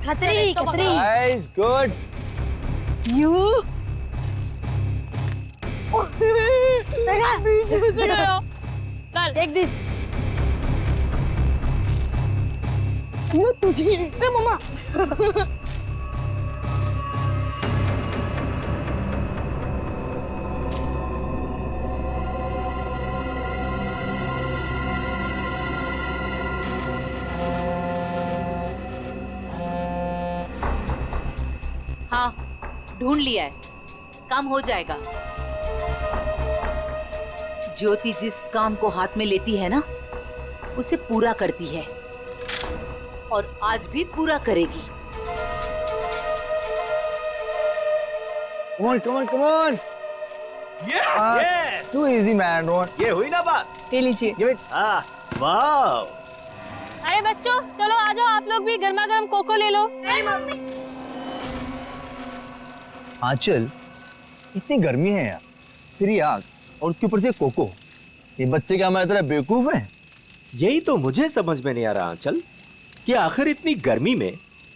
खतरी खतरी। Nice, good. You take this. ये तुझे ए मम्मा। हाँ, ढूंढ लिया है, काम हो जाएगा। ज्योति जिस काम को हाथ में लेती है ना, उसे पूरा करती है और आज भी पूरा करेगी। Come on, come on, come on. Yes. Too easy, man. Don't. ये हुई ना बात। ले लीजिए। Give it. हाँ, वाव। अरे बच्चों चलो आ जाओ, आप लोग भी गर्मा गर्म कोको ले लो। अरे मम्मी। आंचल, इतनी गर्मी है यार, फिर ये आग और उसके ऊपर से कोको। ये बच्चे क्या हमारी तरह बेवकूफ हैं? यही तो मुझे समझ में नहीं आ रहा आंचल कि आखिर इतनी गर्मी में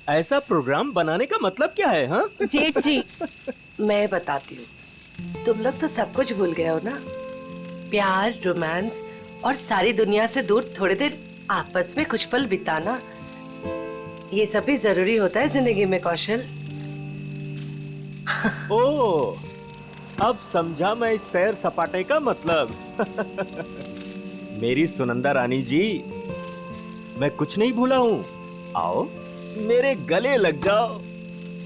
ऐसा प्रोग्राम बनाने का मतलब क्या है? हाँ जेठ जी, मैं बताती हूँ, तुम लोग तो सब कुछ भूल गए हो ना। प्यार, रोमांस और सारी दुनिया से दूर थोड़ी देर आपस में कुछ पल बिताना, ये सब भी जरूरी होता है जिंदगी में कौशल। ओह, अब समझा मैं इस सैर सपाटे का मतलब। मेरी सुनंदा रानी जी, मैं कुछ नहीं भूला हूँ। आओ मेरे गले लग जाओ,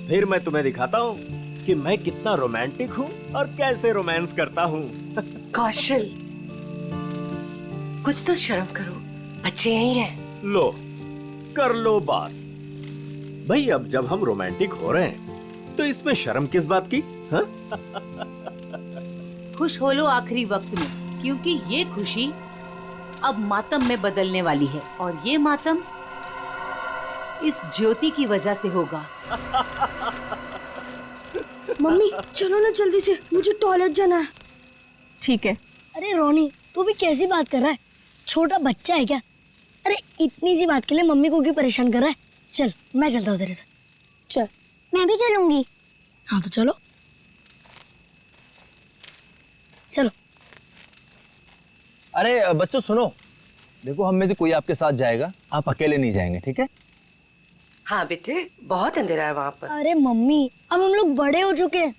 फिर मैं तुम्हें दिखाता हूँ कि मैं कितना रोमांटिक हूँ और कैसे रोमांस करता हूँ। कौशल, कुछ तो शर्म करो, बच्चे यही हैं। लो, कर लो बात। भाई अब जब हम रोमांटिक हो रहे हैं तो इसमें शर्म किस बात की? हाँ? खुश हो लो आखिरी वक्त में, क्योंकि ये खुशी अब मातम में बदलने वाली है और ये मातम इस ज्योति की वजह से होगा। मम्मी चलो ना जल्दी से, मुझे टॉयलेट जाना है। ठीक है। अरे रोनी, तू भी कैसी बात कर रहा है? छोटा बच्चा है क्या? अरे इतनी सी बात के लिए मम्मी को क्यों परेशान कर रहा है? चल मैं चलता हूँ तेरे साथ। चल। मैं भी चलूंगी। हाँ तो चलो चलो। अरे बच्चों सुनो, देखो हम में से कोई आपके साथ जाएगा, आप अकेले नहीं जाएंगे, ठीक है? हाँ बेटे, बहुत अंधेरा है वहाँ पर। अरे मम्मी, अब हम लोग बड़े हो चुके हैं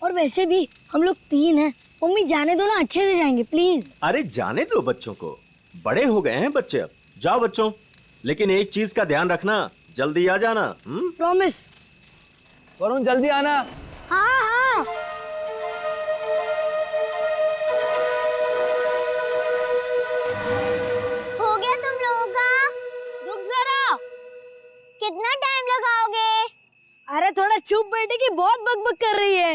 और वैसे भी हम लोग 3 हैं। मम्मी जाने दो ना, अच्छे से जाएंगे प्लीज। अरे जाने दो बच्चों को, बड़े हो गए हैं बच्चे अब। जाओ बच्चों, लेकिन एक चीज का ध्यान रखना, जल्दी आ जाना। प्रॉमिस। वरुण जल्दी आना। हाँ हाँ। हो गया तुम लोगों का? रुक जरा। कितना टाइम लगाओगे? अरे थोड़ा चुप बैठे कि बहुत बकबक कर रही है।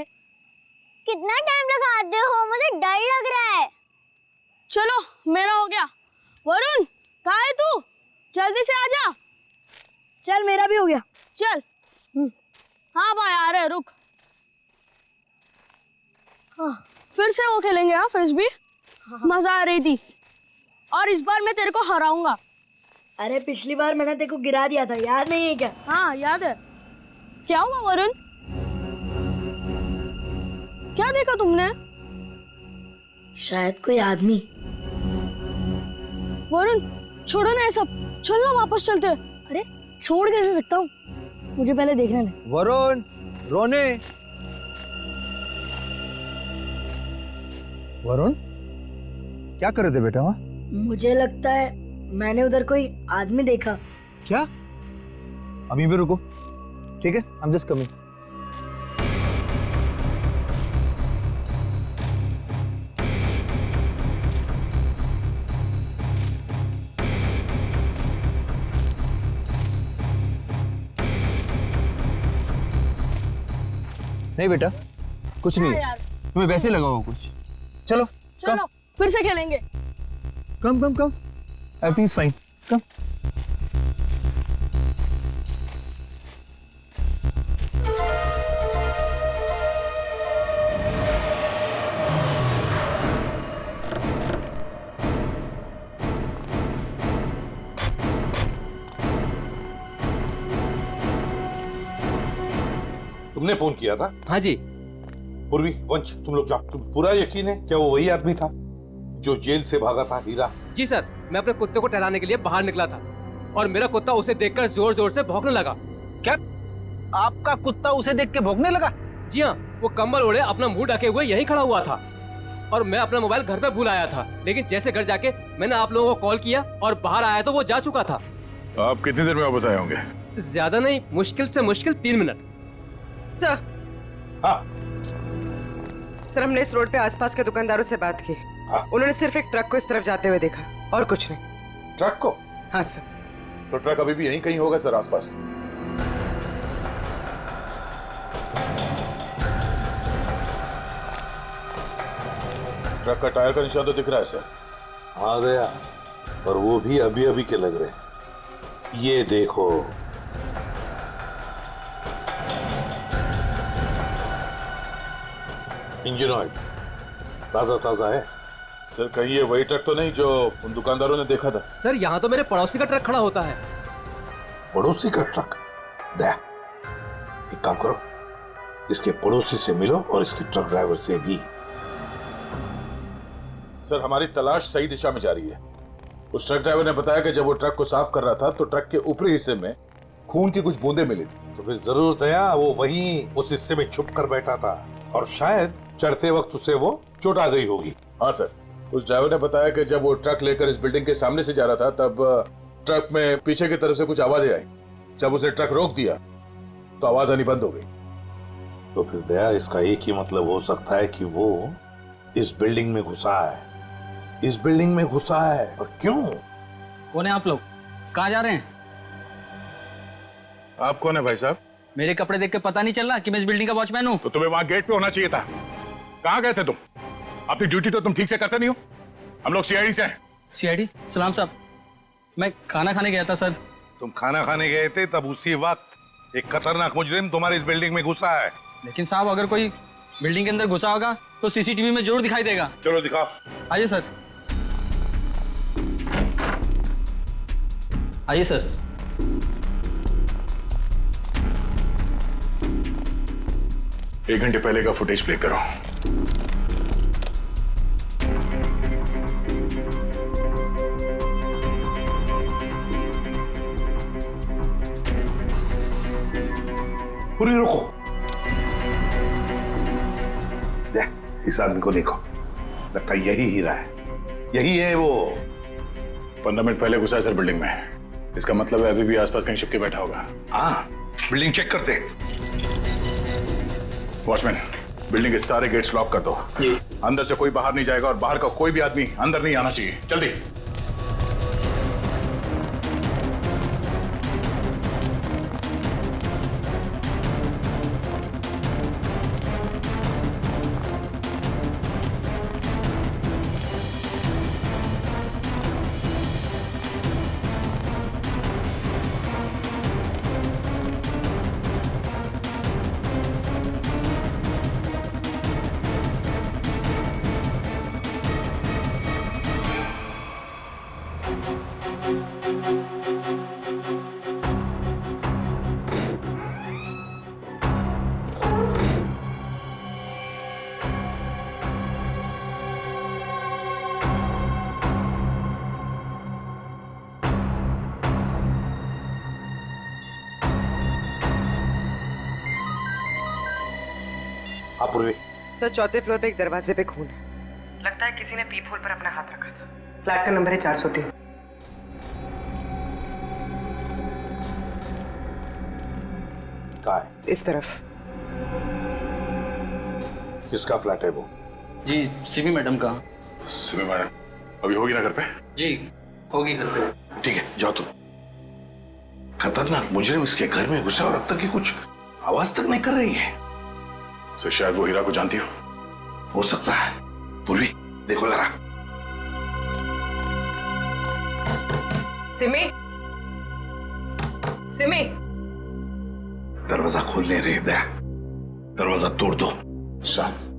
कितना टाइम लगाते हो? मुझे डर लग रहा है। चलो मेरा हो गया। वरुण कहाँ है तू? जल्दी से आ जा। चल मेरा भी हो गया, चल। हाँ भाई आ रहे, रुक। हाँ फिर से वो खेलेंगे। हाँ फ्रिस्बी, मजा आ रही थी और इस बार मैं तेरे को हराऊंगा। अरे पिछली बार मैंने तेरे को गिरा दिया था, याद नहीं है क्या? हाँ याद है। क्या हुआ वरुण? क्या देखा तुमने? शायद कोई आदमी। वरुण छोड़ो ना ये सब, चल ना वापस चलते। अरे छोड़ कैसे सकता हूँ, मुझे पहले देखने दे। वरुण, रोने। वरुण क्या कर रहे थे बेटा वहाँ? मुझे लगता है मैंने उधर कोई आदमी देखा। क्या? अभी भी रुको, ठीक है? I'm just coming. नहीं बेटा, कुछ नहीं है। तुम्हें वैसे लगा होगा कुछ। चलो चलो फिर से खेलेंगे। कम कम कम, एवरीथिंग इज फाइन, कम। तुमने फोन किया था? हाँ जी। पूर्वी, वंश, तुम लोग जाओ। तुम पूरा यकीन है क्या वो वही आदमी था जो जेल से भागा था? हीरा? जी सर, मैं अपने कुत्ते को टहलाने के लिए बाहर निकला था और मेरा कुत्ता उसे देखकर जोर जोर से भौंकने लगा। क्या आपका कुत्ता उसे देख के भौंकने लगा? जी हाँ, वो कंबल ओढ़े अपना मुंह ढके हुए यहीं खड़ा हुआ था और मैं अपना मोबाइल घर पे भूल आया था, लेकिन जैसे घर जाके मैंने आप लोगों को कॉल किया और बाहर आया तो वो जा चुका था। आप कितनी देर में वापस आए होंगे? ज्यादा नहीं, मुश्किल से मुश्किल 3 मिनट। सर। हाँ। सर, हमने इस रोड पे आसपास के दुकानदारों से बात की। हाँ? उन्होंने सिर्फ एक ट्रक को इस तरफ जाते हुए देखा और कुछ नहीं। ट्रक को? हाँ सर। तो ट्रक अभी भी यहीं कहीं होगा सर, आसपास। ट्रक का टायर का निशान तो दिख रहा है सर। हाँ दया, पर वो भी अभी अभी के लग रहे हैं। ये देखो, इंजन ऑयल ताजा ताजा है। सर कहीं ये वही ट्रक तो नहीं जो उन दुकानदारों ने देखा था? सर यहाँ तो मेरे पड़ोसी का ट्रक खड़ा होता है। पड़ोसी का ट्रक? दया, एक काम करो, इसके पड़ोसी से मिलो और इसके ट्रक ड्राइवर से भी। सर हमारी तलाश सही दिशा में जा रही है। उस ट्रक ड्राइवर ने बताया कि जब वो ट्रक को साफ कर रहा था तो ट्रक के ऊपरी हिस्से में खून की कुछ बूंदें मिली थी। तो फिर जरूर दया वो वहीं उस हिस्से में छुप कर बैठा था और शायद चढ़ते वक्त उसे वो चोट आ गई होगी। हाँ सर, उस ड्राइवर ने बताया कि जब वो ट्रक लेकर इस बिल्डिंग के सामने से जा रहा था तब ट्रक में पीछे की तरफ से कुछ आवाजें आई। जब उसे ट्रक रोक दिया तो आवाज आनी बंद हो गई। तो फिर दया इसका एक ही मतलब हो सकता है कि वो इस बिल्डिंग में घुसा है। इस बिल्डिंग में घुसा है। और क्यों? कौन है आप लोग? कहाँ जा रहे हैं? आप कौन है भाई साहब? मेरे कपड़े देख के पता नहीं चल रहा कि मैं इस बिल्डिंग का वॉचमैन हूँ? तो तुम्हें वहां गेट पे होना चाहिए था। कहाँ गए थे तुम? अपनी ड्यूटी तो तुम ठीक से करते नहीं हो। हम लोग सीआईडी से हैं। सीआईडी? सलाम साहब, मैं खाना खाने गया था सर। तुम खाना खाने गए थे तब उसी वक्त एक खतरनाक मुजरिम तुम्हारे इस बिल्डिंग में घुसा है। लेकिन साहब अगर कोई बिल्डिंग के अंदर घुसा होगा तो सीसीटीवी में जरूर दिखाई देगा। चलो दिखाओ। आइए सर। आइए सर। एक घंटे पहले का फुटेज प्ले करो। पूरी रुको। देख, इस आदमी को देखो, लगता है यही हीरा है। यही है वो। 15 मिनट पहले घुसा है सर बिल्डिंग में। इसका मतलब है अभी भी आसपास कहीं छिप के बैठा होगा। हाँ, बिल्डिंग चेक करते। वॉचमैन, बिल्डिंग के सारे गेट्स लॉक कर दो। जी। अंदर से कोई बाहर नहीं जाएगा और बाहर का कोई भी आदमी अंदर नहीं आना चाहिए। जल्दी। पूर्वी। सर, चौथे फ्लोर पे एक दरवाजे पे खून है। लगता है किसी ने पीप होल पर अपना हाथ रखा था। फ्लैट का नंबर है 403। कहाँ है? इस तरफ। किसका फ्लैट है वो? जी, सिमी मैडम का। सिमी मैडम अभी होगी ना घर पे? जी होगी घर पे। ठीक है, जाओ तुम। खतरनाक मुजरिम इसके घर में घुसा और अब तक की कुछ आवाज तक नहीं कर रही है। सर शायद वो हीरा को जानती हो सकता है। पूर्वी, देखो जरा। सिमी, सिमी। दरवाजा खोल नहीं रही दया। दरवाजा तोड़ दो। सर।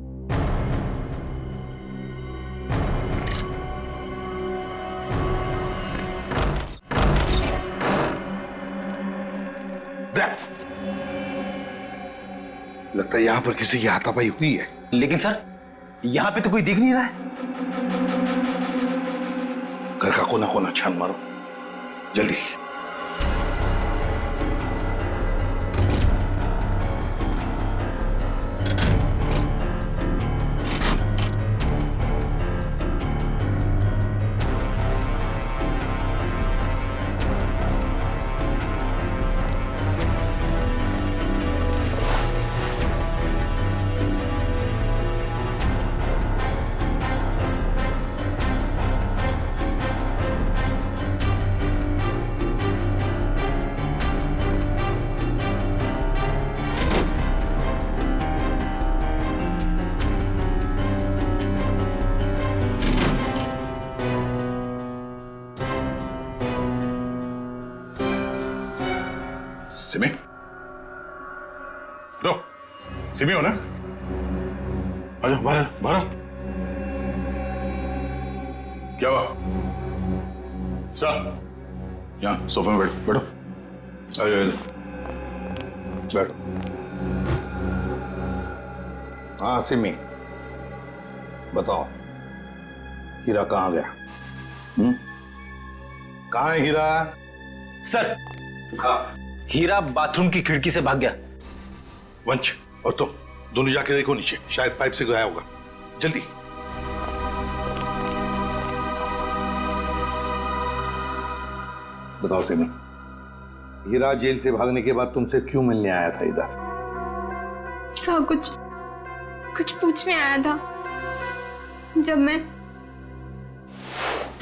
लगता है यहाँ पर किसी की हाथापाई हुई है। लेकिन सर यहाँ पे तो कोई दिख नहीं रहा है। घर का कोना कोना छान मारो जल्दी। सिमी, रो, सिमी हो ना? आजा बाहर बाहर। क्या हुआ? सर, यहाँ सोफे में बैठो। आजा बैठो। हाँ सिमी, बताओ हीरा कहाँ गया? कहाँ है हीरा? सर हीरा बाथरूम की खिड़की से भाग गया। वंश और तुम दोनों जाके देखो नीचे, शायद पाइप से गया होगा। जल्दी। बताओ सिमी, हीरा जेल से भागने के बाद तुमसे क्यों मिलने आया था इधर? सर कुछ पूछने आया था। जब मैं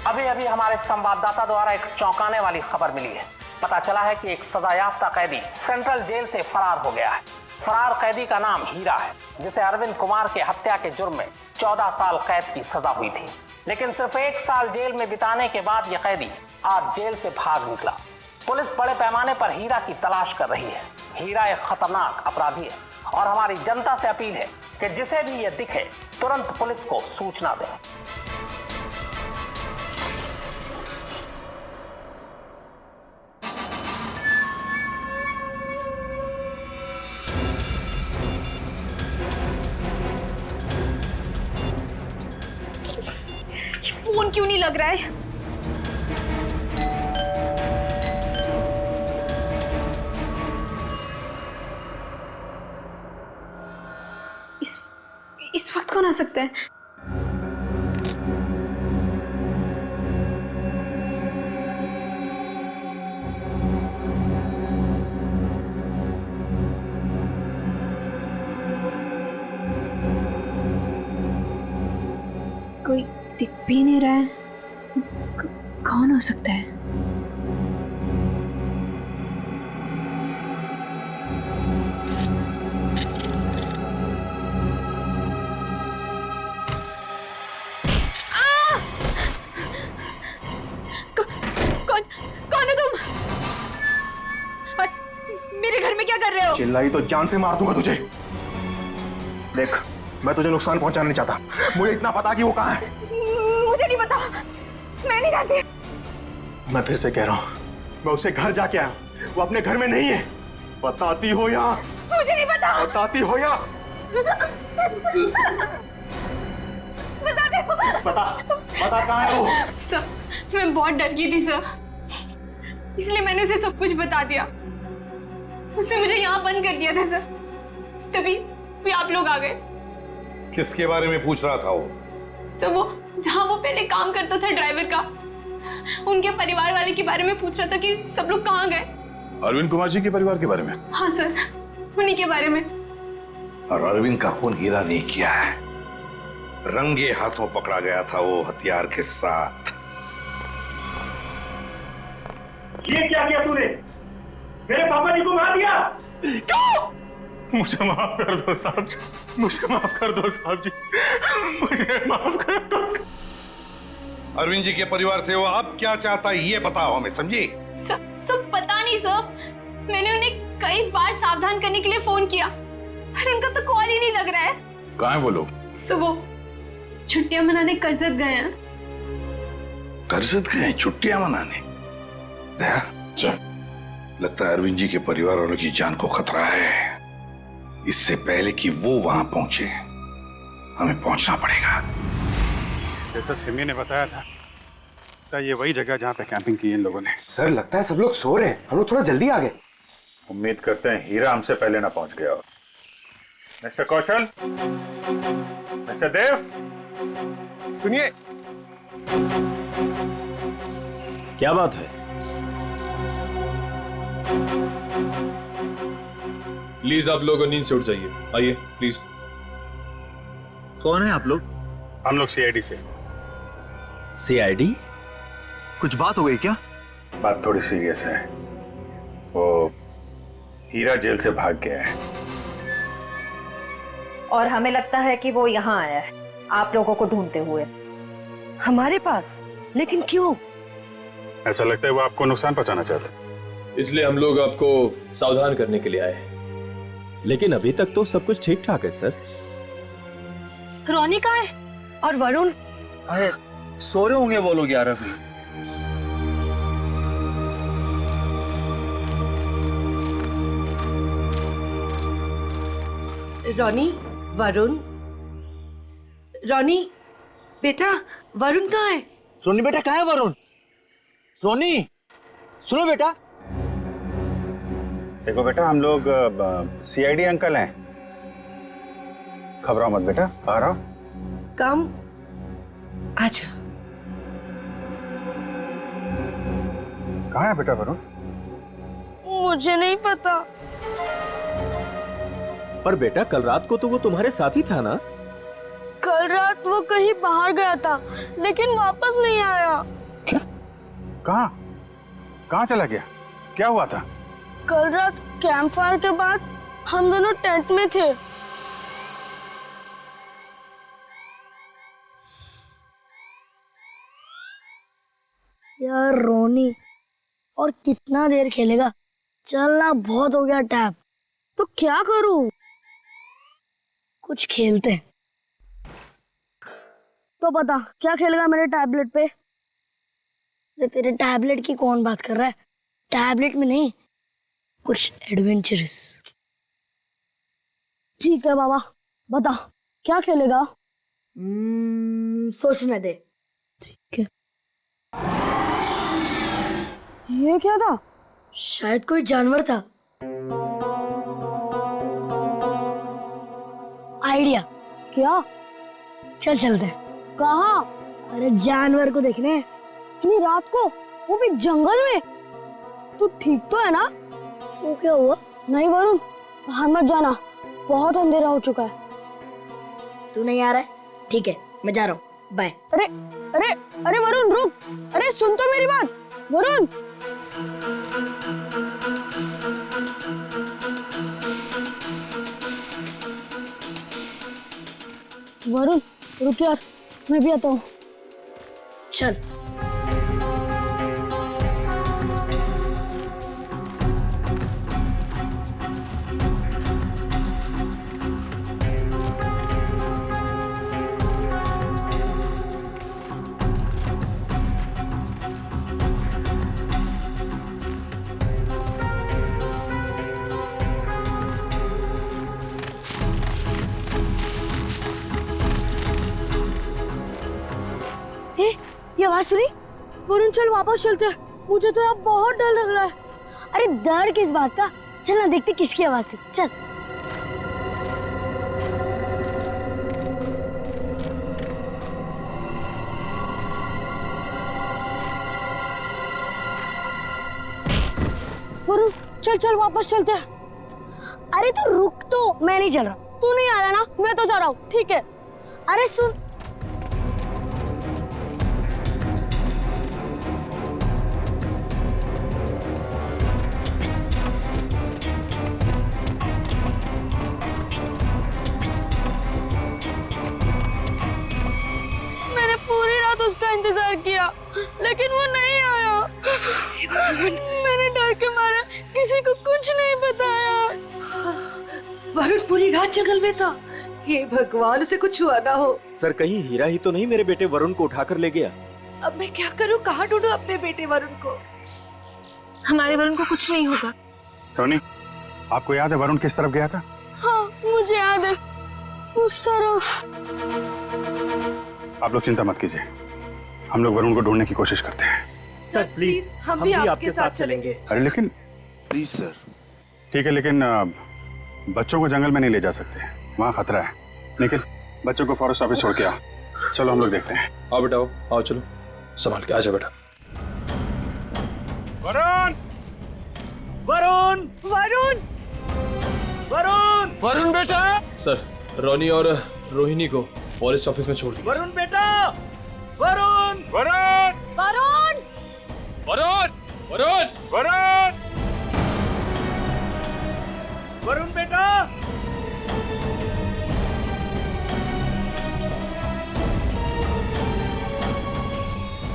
अभी हमारे संवाददाता द्वारा एक चौंकाने वाली खबर मिली है। पता चला है कि एक सजायाफ्ता कैदी सेंट्रल जेल से फरार हो गया है। फरार कैदी का नाम हीरा है, जिसे अरविंद कुमार के हत्या के जुर्म में 14 साल कैद की सजा हुई थी। लेकिन सिर्फ 1 साल जेल में बिताने के बाद यह कैदी आज जेल से भाग निकला। पुलिस बड़े पैमाने पर हीरा की तलाश कर रही है। हीरा एक खतरनाक अपराधी है और हमारी जनता से अपील है कि जिसे भी यह दिखे तुरंत पुलिस को सूचना दें। फोन क्यों नहीं लग रहा है? इस वक्त कौन आ सकता है? कोई दिख भी नहीं रहा है। कौन हो सकता है? कौन है तुम? और मेरे घर में क्या कर रहे हो? चिल्लाई तो जान से मार दूंगा तुझे। देख, मैं तुझे नुकसान पहुंचाना नहीं चाहता। मुझे इतना पता कि वो कहाँ है। मुझे नहीं पता, मैं नहीं जानती। मैं फिर से कह रहा हूँ, मैं उसे घर जाके आया, वो अपने घर में नहीं है। बताती हो या? मुझे नहीं पता। बताती हो या? बता कहाँ है वो? सर, मैं बहुत डर गई थी सर, इसलिए मैंने उसे सब कुछ बता दिया। उसने मुझे यहाँ बंद कर दिया था सर, तभी आप लोग आ गए। किसके बारे में पूछ रहा था वो? सर, वो जहाँ वो पहले काम करता था ड्राइवर का, उनके परिवार वाले के बारे में पूछ रहा था कि सब लोग कहाँ गए। अरविंद कुमार जी के परिवार के बारे में? हाँ सर, उन्हीं के बारे में। और अरविंद का खून हीरा नहीं किया है, रंगे हाथों पकड़ा गया था वो हथियार के साथ। ये क्या किया तूने? मेरे पापा जी को मार दिया। क्यों? मुझे माफ कर दो साहब जी, मुझे माफ कर दो साहब जी, मुझे माफ कर दो। अरविंद जी के परिवार से वो अब क्या चाहता है ये बताओ हमें, समझी? सब पता नहीं सर, मैंने उन्हें कई बार सावधान करने के लिए फोन किया, पर उनका तो कॉल ही नहीं लग रहा है। कहाँ है वो लोग? सर, वो छुट्टियां मनाने करजत गए हैं। करजत गए छुट्टियां मनाने? दया, लगता है अरविंद जी के परिवार वालों की जान को खतरा है। इससे पहले कि वो वहां पहुंचे हमें पहुंचना पड़ेगा। जैसा सिमी ने बताया था ये वही जगह जहाँ पे कैंपिंग की इन लोगों ने। सर लगता है सब लोग सो रहे हैं, हम लोग थोड़ा जल्दी आ गए। उम्मीद करते हैं हीरा हमसे पहले ना पहुंच गया हो। मिस्टर कौशल, मिस्टर देव, सुनिए। क्या बात है? प्लीज आप लोग नींद से उठ जाइए, आइए प्लीज। कौन है आप लोग? हम लोग सीआईडी से। सीआईडी? कुछ बात हो गई क्या? बात थोड़ी सीरियस है। वो हीरा जेल से भाग गया है और हमें लगता है कि वो यहाँ आया है आप लोगों को ढूंढते हुए। हमारे पास? लेकिन क्यों? ऐसा लगता है वो आपको नुकसान पहुंचाना चाहते, इसलिए हम लोग आपको सावधान करने के लिए आए हैं। लेकिन अभी तक तो सब कुछ ठीक ठाक है सर। रोनी कहाँ है? और वरुण? अरे सो रहे होंगे वो लोग यार अभी। रोनी, वरुण, रोनी बेटा, वरुण कहाँ है? रोनी बेटा कहाँ है वरुण? रोनी सुनो बेटा। देखो बेटा हम लोग सीआईडी अंकल हैं, घबराओ मत बेटा, आ रहा हूं। काम अच्छा। कहाँ है बेटा वरुण? मुझे नहीं पता। पर बेटा कल रात को तो वो तुम्हारे साथ ही था ना? कल रात वो कहीं बाहर गया था लेकिन वापस नहीं आया। क्या? कहाँ? कहाँ चला गया? क्या हुआ था? कल रात कैंप फायर के बाद हम दोनों टेंट में थे। यार रोनी और कितना देर खेलेगा? चलना बहुत हो गया टैप। तो क्या करूं? कुछ खेलते हैं। तो बता क्या खेलेगा मेरे टैबलेट पे? तेरे टैबलेट की कौन बात कर रहा है? टैबलेट में नहीं, कुछ एडवेंचरस। ठीक है बाबा, बता क्या खेलेगा? सोचने दे। ठीक है। ये क्या था? शायद कोई जानवर था। आइडिया। क्या? चल चलते। कहाँ? अरे जानवर को देखने। इतनी रात को, वो भी जंगल में। तू ठीक तो है ना? वो क्या हुआ? नहीं वरुण, बाहर मत जाना, बहुत अंधेरा हो चुका है। तू नहीं आ रहा है? ठीक है, मैं जा रहा हूँ, बाय। अरे अरे अरे वरुण रुक, अरे सुन तो मेरी बात वरुण। वरुण रुक यार, मैं भी आता हूँ। चल। ये आवाज सुनी? वरुण चल वापस चलते हैं, मुझे तो अब बहुत डर लग रहा है। अरे डर किस बात का? चल ना देखते किसकी आवाज थी। चल। वरुण चल चल वापस चलते हैं। अरे तू रुक तो, मैं नहीं चल रहा। तू नहीं आ रहा ना, मैं तो जा रहा हूँ। ठीक है। अरे सुन, उसका इंतजार किया लेकिन वो नहीं आया। मैंने डर के मारे किसी को कुछ नहीं बताया। वरुण पूरी रात जंगल में था। हे भगवान, उसे कुछ हुआ ना हो। सर कहीं हीरा ही तो नहीं मेरे बेटे वरुण को उठाकर ले गया? अब मैं क्या करूं? कहाँ ढूंढूं अपने बेटे वरुण को? हमारे वरुण को कुछ नहीं होगा। टोनी, आपको याद है वरुण किस तरफ गया था? हाँ घुमा दे उस तरफ। आप लोग चिंता मत कीजिए, हम लोग वरुण को ढूंढने की कोशिश करते हैं। सर प्लीज हम भी आपके साथ चलेंगे। अरे लेकिन प्लीज सर। ठीक है, लेकिन बच्चों को जंगल में नहीं ले जा सकते, वहाँ खतरा है। लेकिन बच्चों को फॉरेस्ट ऑफिस छोड़ के आओ। चलो हम लोग देखते हैं। आओ बेटा, आओ चलो, संभाल के आ जाओ बेटा। वरुण! वरुण! वरुण! वरुण! वरुण बेटा! सर, रोनी और रोहिणी को फॉरेस्ट ऑफिस में छोड़ दिया। वरुण बेटा! वरुण! वरुण! वरुण! वरुण! वरुण! वरुण! वरुण बेटा!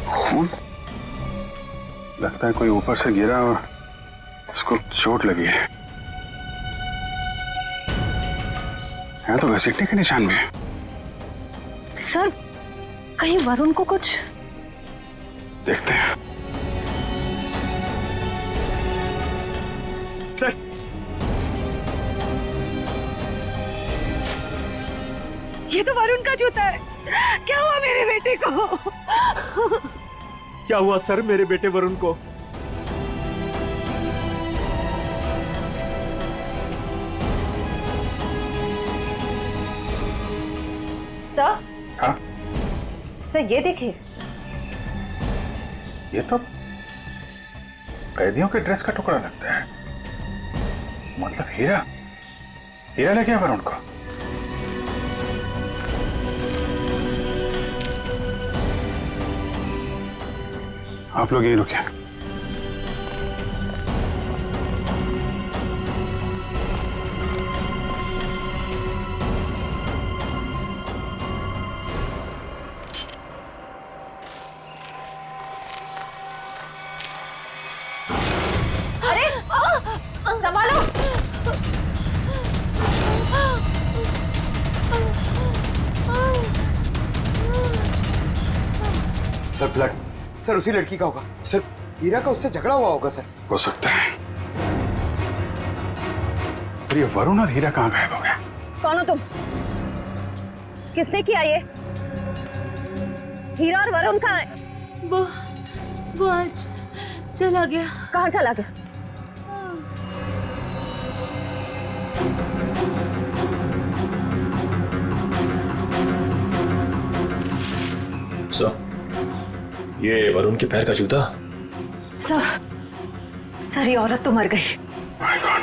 खून लगता है कोई ऊपर से गिरा और उसको चोट लगी है। यहाँ तो घसीटने के निशान भी है। सर कहीं वरुण को कुछ देखते हैं। सर ये तो वरुण का जूता है। क्या हुआ मेरे बेटे को? क्या हुआ सर मेरे बेटे वरुण को? सर? हाँ? सर ये देखिए, ये तो कैदियों के ड्रेस का टुकड़ा लगता है। मतलब हीरा हीरा ले गया वरुण को। आप लोग यहीं रुकिए। अरे संभालो। सर ब्लड, सर उसी लड़की का होगा। सर हीरा का उससे झगड़ा हुआ होगा सर। हो सकता है। पर ये वरुण और हीरा कहाँ गायब हो गए? कौन हो तुम? किसने किया ये? हीरा और वरुण कहाँ है? वो आज चला गया। कहाँ चला गया? ये वरुण के पैर का जूता। सर ये औरत तो मर गई। माय गॉड,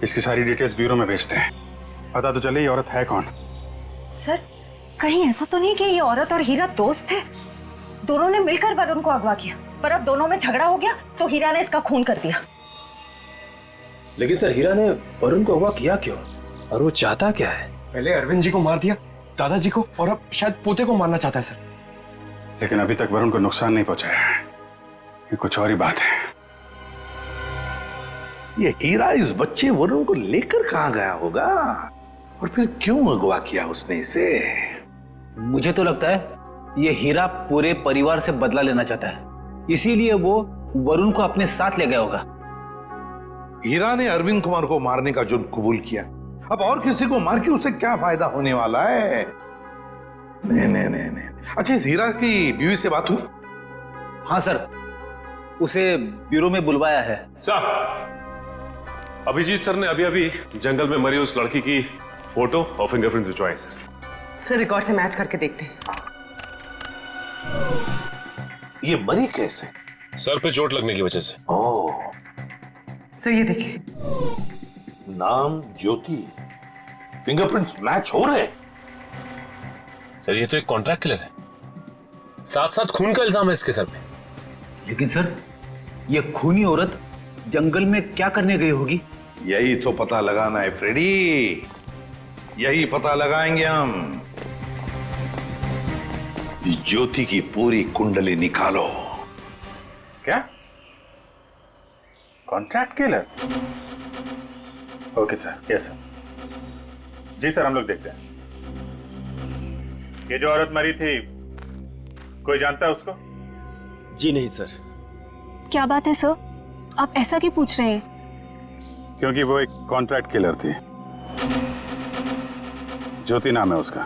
इसकी सारी डिटेल्स ब्यूरो में भेजते हैं, पता तो चले ये औरत है कौन। सर कहीं ऐसा तो नहीं कि ये औरत और हीरा दोस्त थे? दोनों ने मिलकर वरुण को अगवा किया, पर अब दोनों में झगड़ा हो गया तो हीरा ने इसका खून कर दिया। लेकिन सर हीरा ने वरुण को अगवा किया क्यों, और वो चाहता क्या है? पहले अरविंद जी को मार दिया, दादाजी को, और अब शायद पोते को मारना चाहता है सर। लेकिन अभी तक वरुण को नुकसान नहीं पहुंचाया है, ये कुछ और ही बात है। ये हीरा इस बच्चे वरुण को लेकर कहाँ गया होगा, और फिर क्यों अगवा किया उसने इसे? मुझे तो लगता है ये हीरा पूरे परिवार से बदला लेना चाहता है, इसीलिए वो वरुण को अपने साथ ले गया होगा। हीरा ने अरविंद कुमार को मारने का जुर्म कबूल किया, अब और किसी को मार के उसे क्या फायदा होने वाला है? नहीं। अच्छा, इस हीरा की बीवी से बात हुई? हाँ सर, उसे ब्यूरो में बुलवाया है। सर, अभिजीत सर ने अभी जंगल में मरी उस लड़की की फोटो और फिंगरप्रिंट्स भिजवाए सर रिकॉर्ड से मैच करके देखते हैं। ये मरी कैसे? सर पे चोट लगने की वजह से। ओह, सर ये देखिए, नाम ज्योति, फिंगरप्रिंट्स मैच हो रहे। सर ये तो एक कॉन्ट्रैक्ट किलर है, साथ साथ खून का इल्जाम है इसके सर पे। लेकिन सर ये खूनी औरत जंगल में क्या करने गई होगी? यही तो पता लगाना है फ्रेडी, यही पता लगाएंगे हम। ज्योति की पूरी कुंडली निकालो। क्या? Contract killer? Okay sir, yes sir. जी सर, हम लोग देखते हैं। ये जो औरत मरी थी, कोई जानता है उसको? जी नहीं सर। क्या बात है सर, आप ऐसा क्यों पूछ रहे हैं? क्योंकि वो एक कॉन्ट्रैक्ट किलर थी। ज्योति नाम है उसका।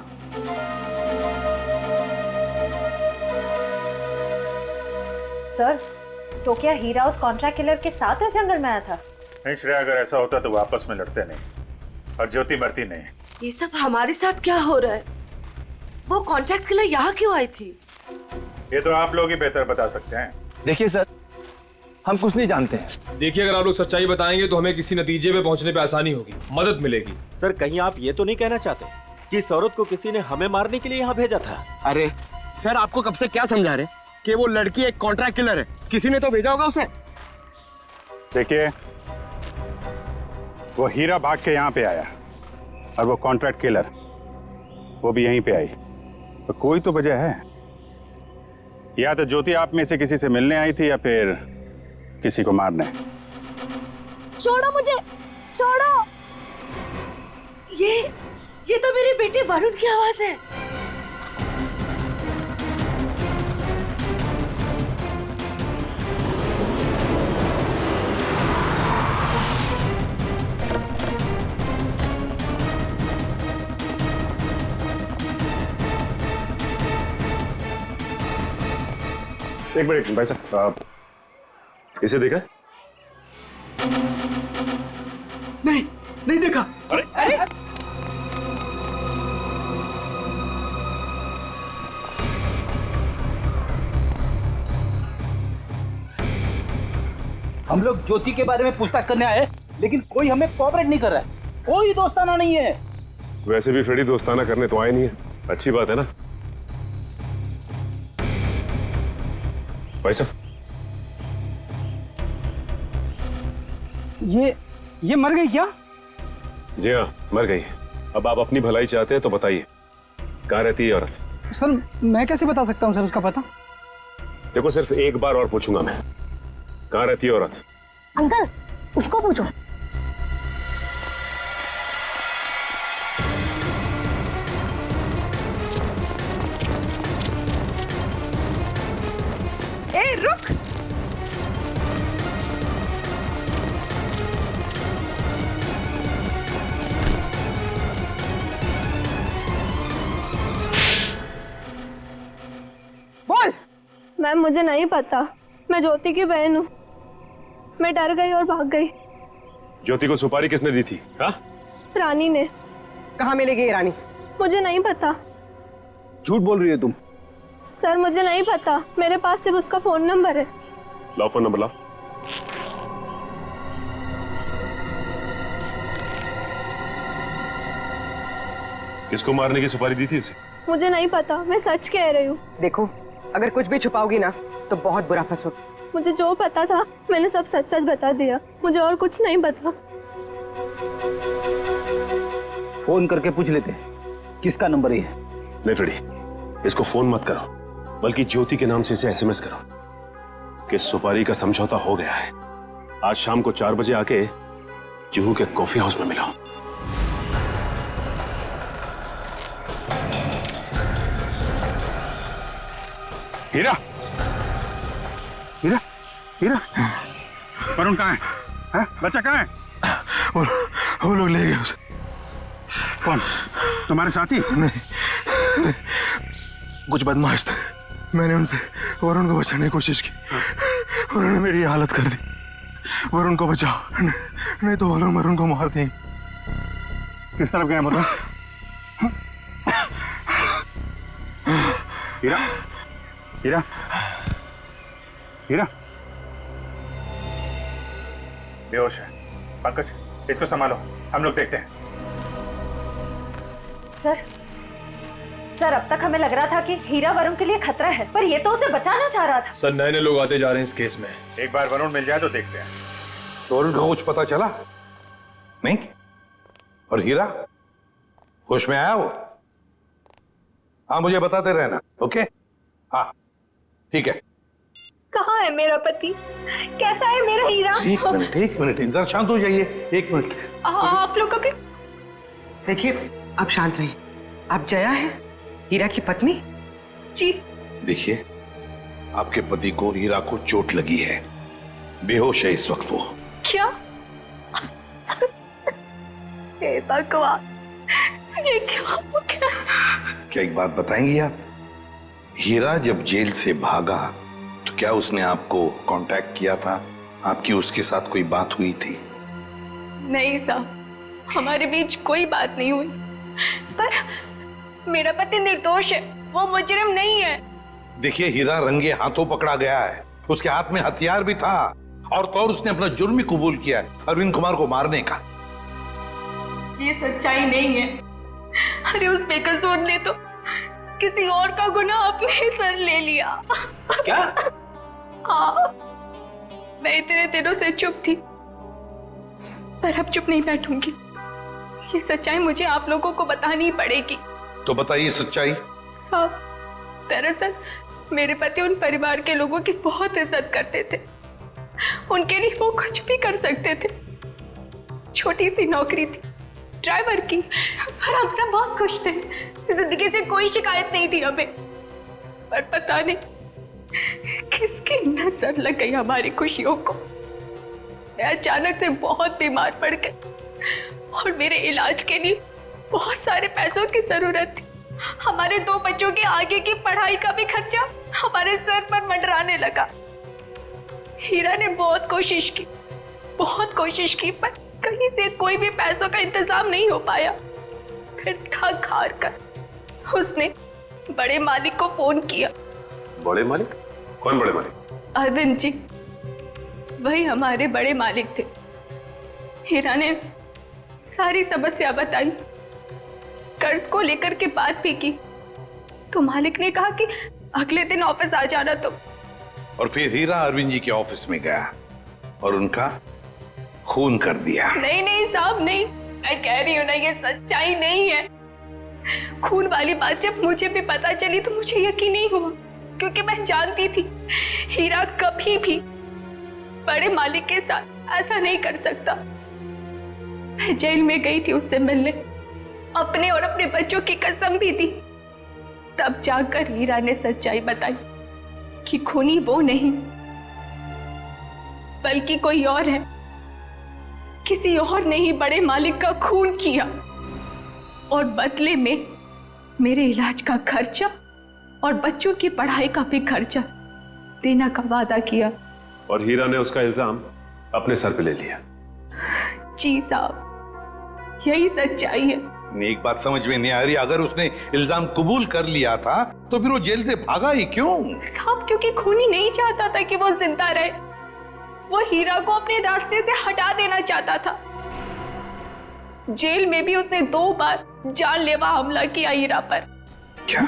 सर, तो क्या हीरा उस कॉन्ट्रैक्ट किलर के साथ इस जंगल में आया था? नहीं श्रेया, अगर ऐसा होता तो वो आपस में लड़ते नहीं और ज्योति मरती नहीं। ये सब हमारे साथ क्या हो रहा है? वो कॉन्ट्रैक्ट किलर यहाँ क्यों आई थी? ये तो आप लोग ही बेहतर बता सकते हैं। देखिए सर, हम कुछ नहीं जानते हैं। देखिए, अगर आप लोग सच्चाई बताएंगे तो हमें किसी नतीजे पे पहुंचने पे आसानी होगी, मदद मिलेगी। सर, कहीं आप ये तो नहीं कहना चाहते कि इस औरत को किसी ने हमें मारने के लिए यहाँ भेजा था? अरे सर, आपको कब से क्या समझा रहे कि वो लड़की एक कॉन्ट्रैक्ट किलर है? किसी ने तो भेजा होगा उसे। देखिए, वो हीरा भाग के यहाँ पे आया और वो कॉन्ट्रैक्ट किलर वो भी यहीं पे आई, तो कोई तो वजह है। या तो ज्योति आप में से किसी से मिलने आई थी या फिर किसी को मारने। छोड़ो मुझे, छोड़ो। ये तो मेरे बेटे वरुण की आवाज है। एक मिनट भाई साहब, आप इसे देखा? नहीं देखा। अरे हम लोग ज्योति के बारे में पूछताछ करने आए, लेकिन कोई हमें कोऑपरेट नहीं कर रहा है। कोई दोस्ताना नहीं है। वैसे भी फ्रेडी दोस्ताना करने तो आए नहीं है, अच्छी बात है ना भाई साहब? ये मर गई क्या? जी हाँ, मर गई। अब आप अपनी भलाई चाहते हैं तो बताइए, कहाँ रहती है औरत? सर, मैं कैसे बता सकता हूँ सर उसका पता? देखो, सिर्फ एक बार और पूछूंगा मैं, कहाँ रहती है औरत? अंकल, उसको पूछो। ए, रुक। बोल। मैम, मुझे नहीं पता, मैं ज्योति की बहन हूँ। मैं डर गई और भाग गई। ज्योति को सुपारी किसने दी थी? हाँ? रानी ने। कहाँ मिलेगी ये रानी? मुझे नहीं पता। झूठ बोल रही है तुम। सर, मुझे नहीं पता, मेरे पास सिर्फ उसका फोन नंबर है। लाओ फोन नंबर, लाओ। किसको मारने की सुपारी दी थी उसे? मुझे नहीं पता, मैं सच कह रही हूँ। देखो, अगर कुछ भी छुपाओगी ना तो बहुत बुरा फंसोगी। मुझे जो पता था मैंने सब सच सच बता दिया, मुझे और कुछ नहीं पता। फोन करके पूछ लेते किसका नंबर है। नहीं फ्रेडी, इसको फोन मत करो, बल्कि ज्योति के नाम से इसे एसएमएस करो कि सुपारी का समझौता हो गया है। आज शाम को 4 बजे आके जुहू के कॉफी हाउस में मिलो। हीरा, हीरा, हीरा, वरुण कहाँ है? बच्चा कहाँ है? वो लोग ले गए उसे। कौन? तुम्हारे साथी? नहीं, कुछ बदमाश थे। मैंने उनसे वरुण को बचाने की कोशिश की, उन्होंने मेरी हालत कर दी। वरुण को बचाओ, नहीं तो वो लोग वरुण को मार देंगे। किस तरफ गए वरुण? हीरा, हीरा, हीरा, बेहोश है। पंकज, इसको संभालो, हम लोग देखते हैं। सर, अब तक हमें लग रहा था कि हीरा वरुण के लिए खतरा है, पर ये तो उसे बचाना चाह रहा था। सर, नए लोग आते जा रहे हैं इस केस में। एक बार वरुण मिल जाए तो देखते हैं। तो वरुण को कुछ पता चला नहीं? और हीरा होश में आया वो? हाँ, मुझे बताते रहना। ओके? हाँ, ठीक है। कहाँ है मेरा पति? कैसा है मेरा हीरा? एक मिनट, इधर शांत हो जाइए। 1 मिनट। आप लोग अभी देखिए, आप शांत रहिए। आप जया है, हीरा की पत्नी? जी। देखिए, आपके पति को हीरा को चोट लगी है, बेहोश है इस वक्त वो। क्या? हे भगवान, ये क्या हो गया? क्या एक बात बताएंगी आप? हीरा जब जेल से भागा तो क्या उसने आपको कांटेक्ट किया था? आपकी उसके साथ कोई बात हुई थी? नहीं साहब, हमारे बीच कोई बात नहीं हुई। पर मेरा पति निर्दोष है, वो मुजरिम नहीं है। देखिए, हीरा रंगे हाथों पकड़ा गया है, उसके हाथ में हथियार भी था और तो और उसने अपना जुर्म भी कबूल किया है, अरविंद कुमार को मारने का। ये सच्चाई नहीं है। अरे उस बेकसूर ने तो किसी और का गुनाह अपने सर ले लिया। क्या? हाँ, मैं इतने दिनों से चुप थी, पर अब चुप नहीं बैठूंगी। ये सच्चाई मुझे आप लोगों को बतानी पड़ेगी। तो बताइए सच्चाई। साहब, दरअसल मेरे पति उन परिवार के लोगों की बहुत इज्जत करते थे। उनके लिए वो कुछ भी कर सकते थे। छोटी सी नौकरी थी ड्राइवर की, पर हम सब बहुत खुश थे। जिंदगी से कोई शिकायत नहीं थी हमें। पर पता नहीं किसकी नजर लग गई हमारी खुशियों को। मैं अचानक से बहुत बीमार पड़ गई और मेरे इलाज के लिए बहुत सारे पैसों की जरूरत थी। हमारे 2 बच्चों के आगे की पढ़ाई का भी खर्चा हमारे सर पर मंडराने लगा। हीरा ने बहुत कोशिश की, पर कहीं से कोई भी पैसों का इंतजाम नहीं हो पाया। फिर थक हार कर उसने बड़े मालिक को फोन किया। बड़े मालिक? कौन बड़े मालिक? अरविंद जी, वही हमारे बड़े मालिक थे। हीरा ने सारी समस्या बताई, कर्ज को लेकर के बात भी की, तो मालिक ने कहा कि अगले दिन ऑफिस आ जाना तुम। और फिर हीरा अरविंद जी के ऑफिस में गया और उनका खून कर दिया। नहीं साहब, नहीं, मैं कह रही हूँ ना, ये सच्चाई नहीं है। खून वाली बात जब मुझे भी पता चली तो मुझे यकीन नहीं हुआ, क्योंकि मैं जानती थी हीरा कभी भी बड़े मालिक के साथ ऐसा नहीं कर सकता। मैं जेल में गई थी उससे मिलने, अपने और अपने बच्चों की कसम भी दी। तब जाकर हीरा ने सच्चाई बताई कि खूनी वो नहीं बल्कि कोई और है। किसी और ने ही बड़े मालिक का खून किया और बदले में मेरे इलाज का खर्चा और बच्चों की पढ़ाई का भी खर्चा देने का वादा किया। और हीरा ने उसका इल्जाम अपने सर पे ले लिया। जी साहब, यही सच्चाई है। एक बात समझ में नहीं आ रही, अगर उसने इल्जाम कबूल कर लिया था तो फिर वो जेल से भागा ही क्यों? साहब, क्योंकि खूनी नहीं चाहता था कि वो जिंदा रहे। वो हीरा को अपने रास्ते से हटा देना चाहता था। जेल में भी उसने 2 बार जानलेवा हमला किया हीरा पर। क्या?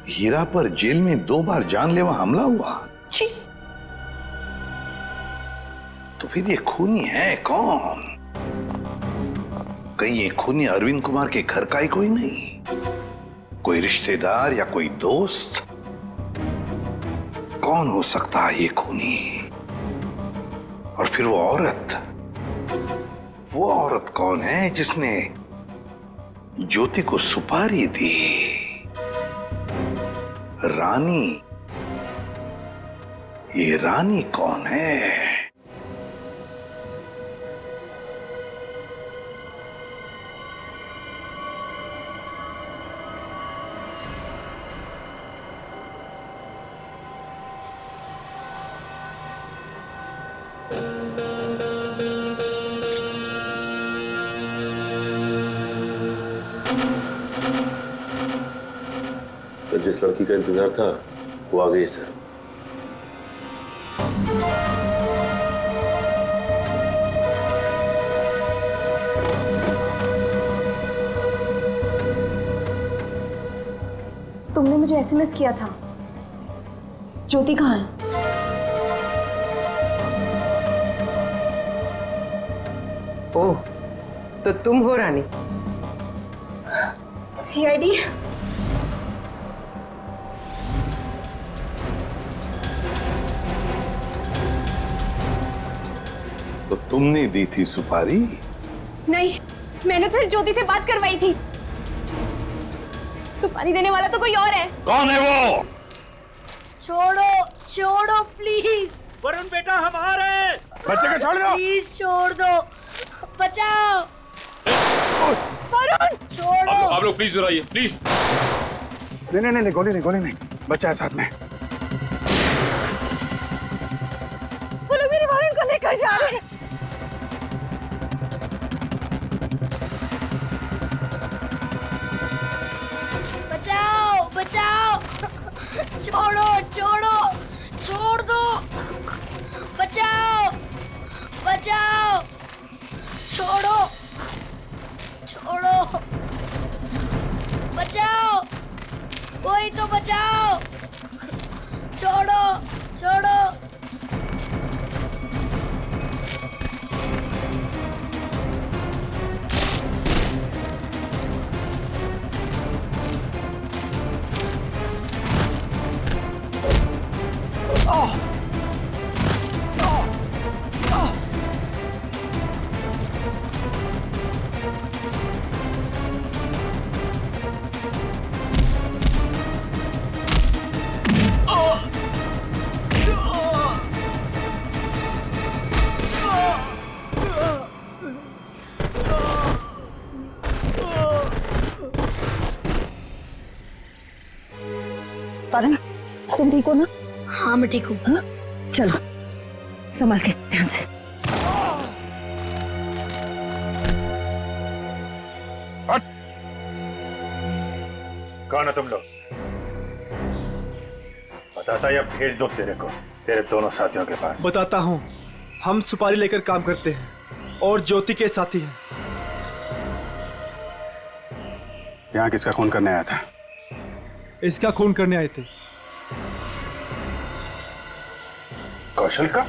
हीरा पर जेल में 2 बार जानलेवा हमला हुआ? जी। तो फिर ये खूनी है कौन? कहीं ये खूनी अरविंद कुमार के घर का ही कोई नहीं? कोई रिश्तेदार या कोई दोस्त? कौन हो सकता है ये खूनी? और फिर वो औरत कौन है जिसने ज्योति को सुपारी दी? रानी। ये रानी कौन है? तो जिस लड़की का इंतजार था वो आ गई सर। तुमने मुझे एसएमएस किया था। ज्योति कहाँ है? ओह, तो तुम हो रानी? सीआईडी? तो तुमने दी थी सुपारी? नहीं, मैंने तो सिर्फ ज्योति से बात करवाई थी। सुपारी देने वाला तो कोई और है। कौन है वो? छोड़ो प्लीज। वरुण बेटा, हम आ रहे हैं। बच्चे को छोड़ दो। प्लीज छोड़ दो, बचाओ। वरुण छोड़ो। आप लोग प्लीज आइए प्लीज। नहीं, गोली नहीं, बच्चा है साथ में। वो लोग मेरे वरुण को लेकर जा रहे हैं। बचाओ बचाओ, छोड़ो छोड़ो, छोड़ दो, बचाओ बचाओ, छोड़ो छोड़ो, बचाओ, कोई तो बचाओ, छोड़ो छोड़ो। वरुण, तुम ठीक हो ना? हाँ मैं ठीक हूँ। चलो संभाल के, ध्यान से। कौन है तुम लोग? बताता या भेज दो तेरे को तेरे दोनों साथियों के पास। बताता हूँ, हम सुपारी लेकर काम करते हैं और ज्योति के साथी हैं। यहाँ किसका खून करने आया था? इसका खून करने आए थे। कौशल का?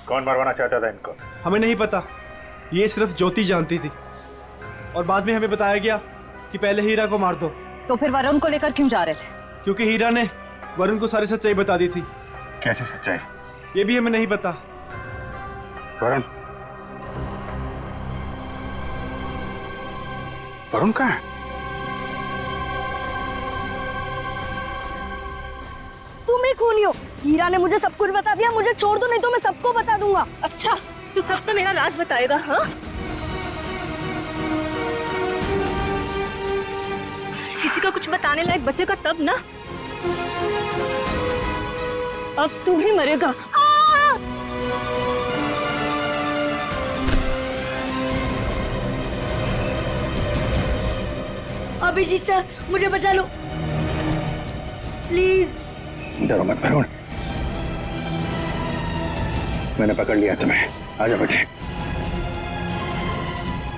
कौन मरवाना चाहता था इनको? हमें नहीं पता, ये सिर्फ ज्योति जानती थी और बाद में हमें बताया गया कि पहले हीरा को मार दो। तो फिर वरुण को लेकर क्यों जा रहे थे? क्योंकि हीरा ने वरुण को सारी सच्चाई बता दी थी। कैसी सच्चाई? ये भी हमें नहीं पता। वरुण कहाँ है? तुम ही खूनी हो। हीरा ने मुझे सब कुछ बता दिया, मुझे छोड़ दो नहीं तो मैं सबको बता दूंगा। अच्छा, तू सब तो मेरा राज बताएगा? हाँ, किसी का कुछ बताने लायक बचेगा तब ना। अब तू भी मरेगा। अभिजीत सर, मुझे बचा लो प्लीज। डरो मत वरुण, मैंने पकड़ लिया तुम्हें। आजा बेटे,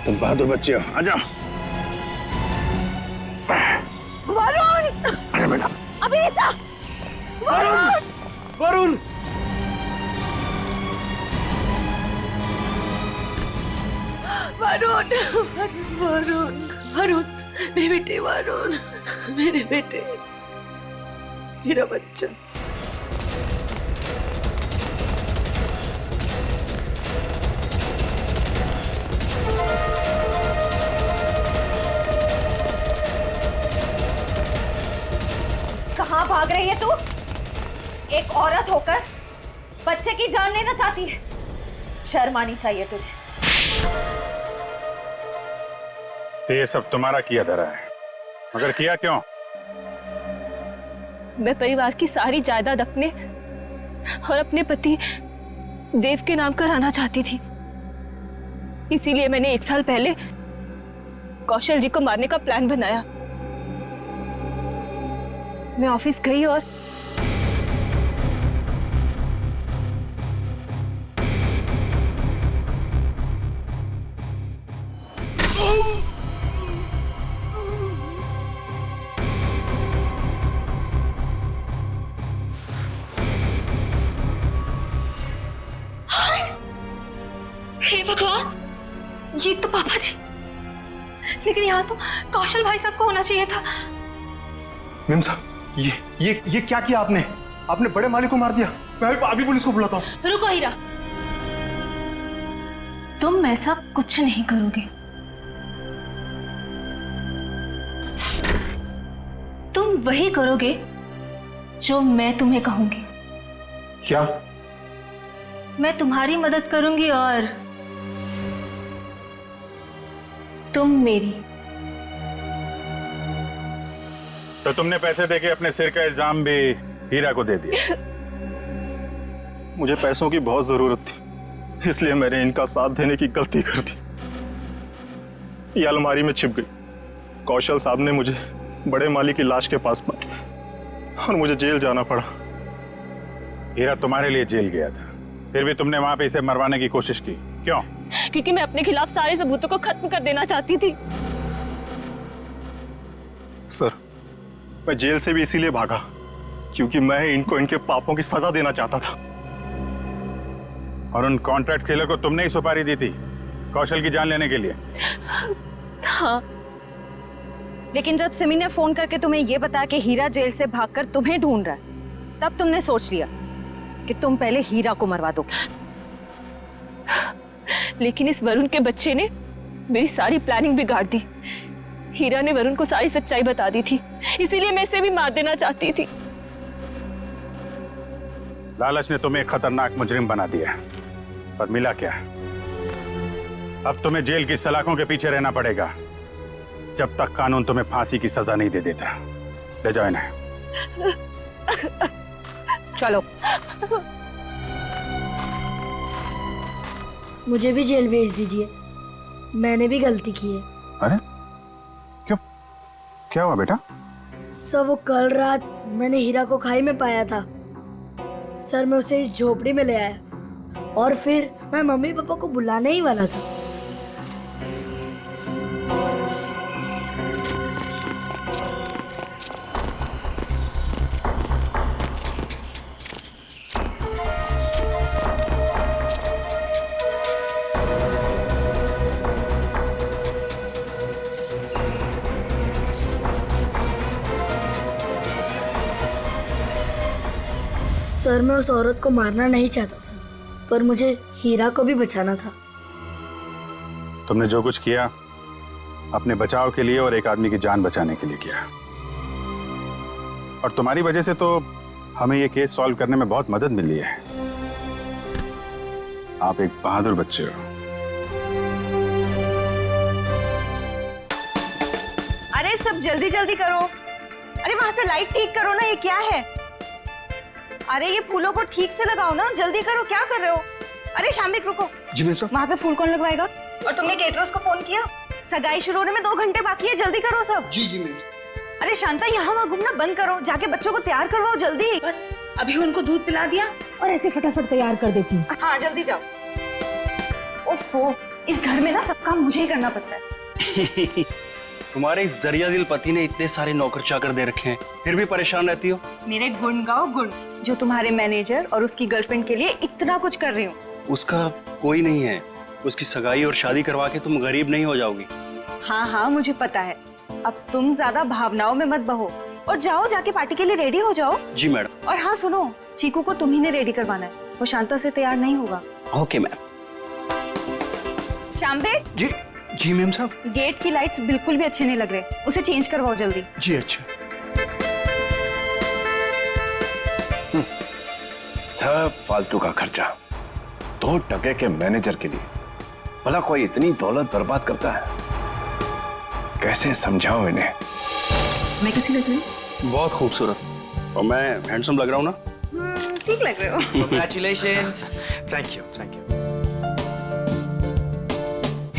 तुम बहादुर बच्चे हो, आजा। वरुण! आजा बेटा। अभिजीत! वरुण! वरुण! वरुण! वरुण! वरुण! मेरे बेटे वरुण, मेरे बेटे, मेरा बच्चा। कहाँ भाग रही है तू? एक औरत होकर बच्चे की जान लेना चाहती है। शर्म आनी चाहिए तुझे। ये सब तुम्हारा किया धरा है, मगर किया क्यों? मैं परिवार की सारी जायदाद अपने और अपने पति देव के नाम कराना चाहती थी। इसीलिए मैंने 1 साल पहले कौशल जी को मारने का प्लान बनाया। मैं ऑफिस गई और हे भगवान, ये तो पापा जी। लेकिन यहाँ तो कौशल भाई साहब को होना चाहिए था। मेम साहब, ये क्या किया आपने? आपने बड़े मालिक को मार दिया। मैं अभी पुलिस को बुलाता हूँ। रुको हीरा, तुम ऐसा कुछ नहीं करोगे। तुम वही करोगे जो मैं तुम्हें कहूंगी। क्या? मैं तुम्हारी मदद करूंगी और तुम मेरी। तो तुमने पैसे देके अपने सिर का इल्जाम भी हीरा को दे दिया। मुझे पैसों की बहुत जरूरत थी, इसलिए मैंने इनका साथ देने की गलती कर दी। ये अलमारी में छिप गई। कौशल साहब ने मुझे बड़े माली की लाश के पास पाया और मुझे जेल जाना पड़ा। हीरा तुम्हारे लिए जेल गया था, फिर भी तुमने वहां पे इसे मरवाने की कोशिश की, क्यों? क्योंकि मैं अपने खिलाफ सारे सबूतों को खत्म कर देना चाहती थी। सर, मैं जेल से भी इसीलिए भागा क्योंकि मैं इनको इनके पापों की सजा देना चाहता था। और उन कॉन्ट्रैक्ट किलर को तुमने ही सुपारी दी थी कौशल की जान लेने के लिए? हाँ। लेकिन जब सिमी ने फोन करके तुम्हें यह बताया कि हीरा जेल से भागकर तुम्हें ढूंढ रहा है, तब तुमने सोच लिया कि तुम पहले हीरा को मरवा दोगे। लेकिन इस वरुण के बच्चे ने मेरी सारी प्लानिंग बिगाड़ दी। हीरा ने वरुण को सारी सच्चाई बता दी थी, इसीलिए मैं इसे भी मार देना चाहती थी। लालच ने तुम्हें एक खतरनाक मुजरिम बना दिया, पर मिला क्या? अब तुम्हें जेल की सलाखों के पीछे रहना पड़ेगा जब तक कानून तुम्हें फांसी की सजा नहीं दे देता। ले जाओ इन्हें। चलो। मुझे भी जेल भेज दीजिए, मैंने भी गलती की है। अरे क्यों, क्या हुआ बेटा? सर, वो कल रात मैंने हीरा को खाई में पाया था। सर, मैं उसे इस झोपड़ी में ले आया और फिर मैं मम्मी पापा को बुलाने ही वाला था। सर, मैं उस औरत को मारना नहीं चाहता था, पर मुझे हीरा को भी बचाना था। तुमने जो कुछ किया अपने बचाव के लिए और एक आदमी की जान बचाने के लिए किया, और तुम्हारी वजह से तो हमें ये केस सॉल्व करने में बहुत मदद मिली है। आप एक बहादुर बच्चे हो। अरे सब जल्दी जल्दी करो। अरे वहां से लाइट ठीक करो ना, ये क्या है? अरे ये फूलों को ठीक से लगाओ ना, जल्दी करो, क्या कर रहे हो? अरे शामिक रुको। जी मैम साहब। वहाँ पे फूल कौन लगवाएगा? और तुमने केटरर्स को फोन किया? सगाई शुरू होने में 2 घंटे बाकी है, जल्दी करो सब। जी जी मैम। अरे शांता, यहाँ वहाँ घूमना बंद करो, जाके बच्चों को तैयार करवाओ जल्दी। बस अभी उनको दूध पिला दिया और ऐसे फटाफट तैयार कर देती हूँ। हाँ जल्दी जाओ। ओफो, इस घर में ना सब काम मुझे ही करना पड़ता है। तुम्हारे इस दरिया दिल पति ने इतने सारे नौकर चाकर दे रखे हैं, फिर भी परेशान रहती हो। मेरे गुण गाओ गुण, जो तुम्हारे मैनेजर और उसकी गर्लफ्रेंड के लिए इतना कुछ कर रही हूँ। उसका कोई नहीं है, उसकी सगाई और शादी करवा के तुम गरीब नहीं हो जाओगी। हाँ हाँ मुझे पता है, अब तुम ज्यादा भावनाओं में मत बहो और जाओ, जाके पार्टी के लिए रेडी हो जाओ। जी मैडम। और हाँ सुनो, चीकू को तुम ही ने रेडी करवाना है, वो शांता से तैयार नहीं होगा। Okay ma'am. शाम्बे। जी जी मैम साहब। गेट की लाइट्स बिल्कुल भी अच्छे नहीं लग रहे, उसे चेंज करवाओ जल्दी। जी अच्छा। सब फालतू का खर्चा 2 टके के मैनेजर के लिए। भला कोई इतनी दौलत बर्बाद करता है? कैसे समझाऊं इन्हें? मैं कैसी लग रही हूँ? बहुत खूबसूरत। और मैं हैंडसम लग रहा हूँ ना? ठीक लग रहे हो। Congratulations. Thank you, thank you.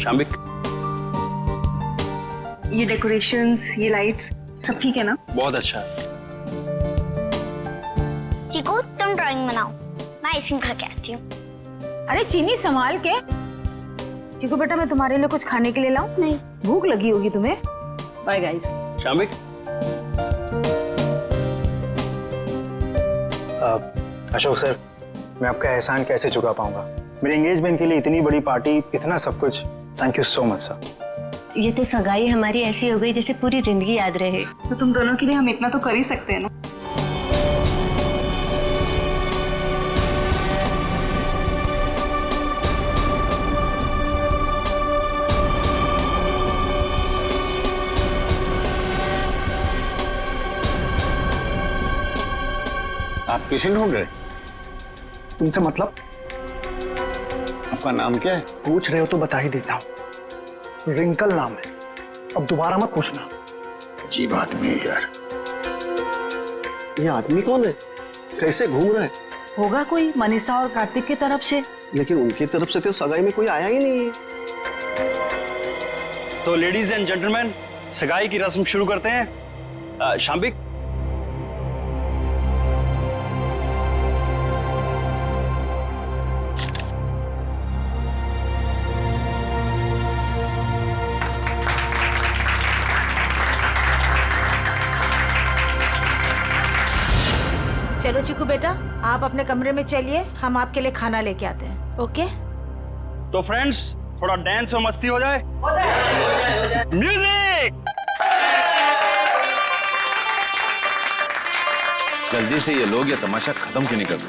Shamik, ये डेकोरेशंस, ये लाइट्स, सब ठीक है ना? बहुत अच्छा। चीकू, तुम ड्राइंग बनाओ, मैं आइसक्रीम खा के आती हूँ। अरे चीनी संभाल के। चीकू बेटा, मैं तुम्हारे लिए कुछ खाने के लिए लाऊं? नहीं, भूख लगी होगी तुम्हें। Bye guys. Shamik. Ashok sir, मैं आपका एहसान कैसे चुका पाऊंगा? मेरे एंगेजमेंट के लिए इतनी बड़ी पार्टी, इतना सब कुछ। Thank you so much sir. ये तो सगाई हमारी ऐसी हो गई जैसे पूरी जिंदगी याद रहे। तो तुम दोनों के लिए हम इतना तो कर ही सकते हैं ना। आप किसे ढूंढ रहे? तुमसे मतलब? आपका नाम क्या है? पूछ रहे हो तो बता ही देता हूँ। रिंकल नाम है, अब दोबारा मत पूछना। अजीब आदमी है यार। ये आदमी कौन है? कैसे घूम रहा है? होगा कोई मनीषा और कार्तिक की तरफ से। लेकिन उनकी तरफ से तो सगाई में कोई आया ही नहीं है। तो लेडीज एंड जेंटलमैन, सगाई की रस्म शुरू करते हैं। शाम्बिक, चलो चिकू बेटा, आप अपने कमरे में चलिए, हम आपके लिए खाना लेके आते हैं। ओके? तो फ्रेंड्स, थोड़ा डांस और मस्ती हो जाए। म्यूजिक। जल्दी से ये लोग ये तमाशा खत्म क्यों नहीं करते?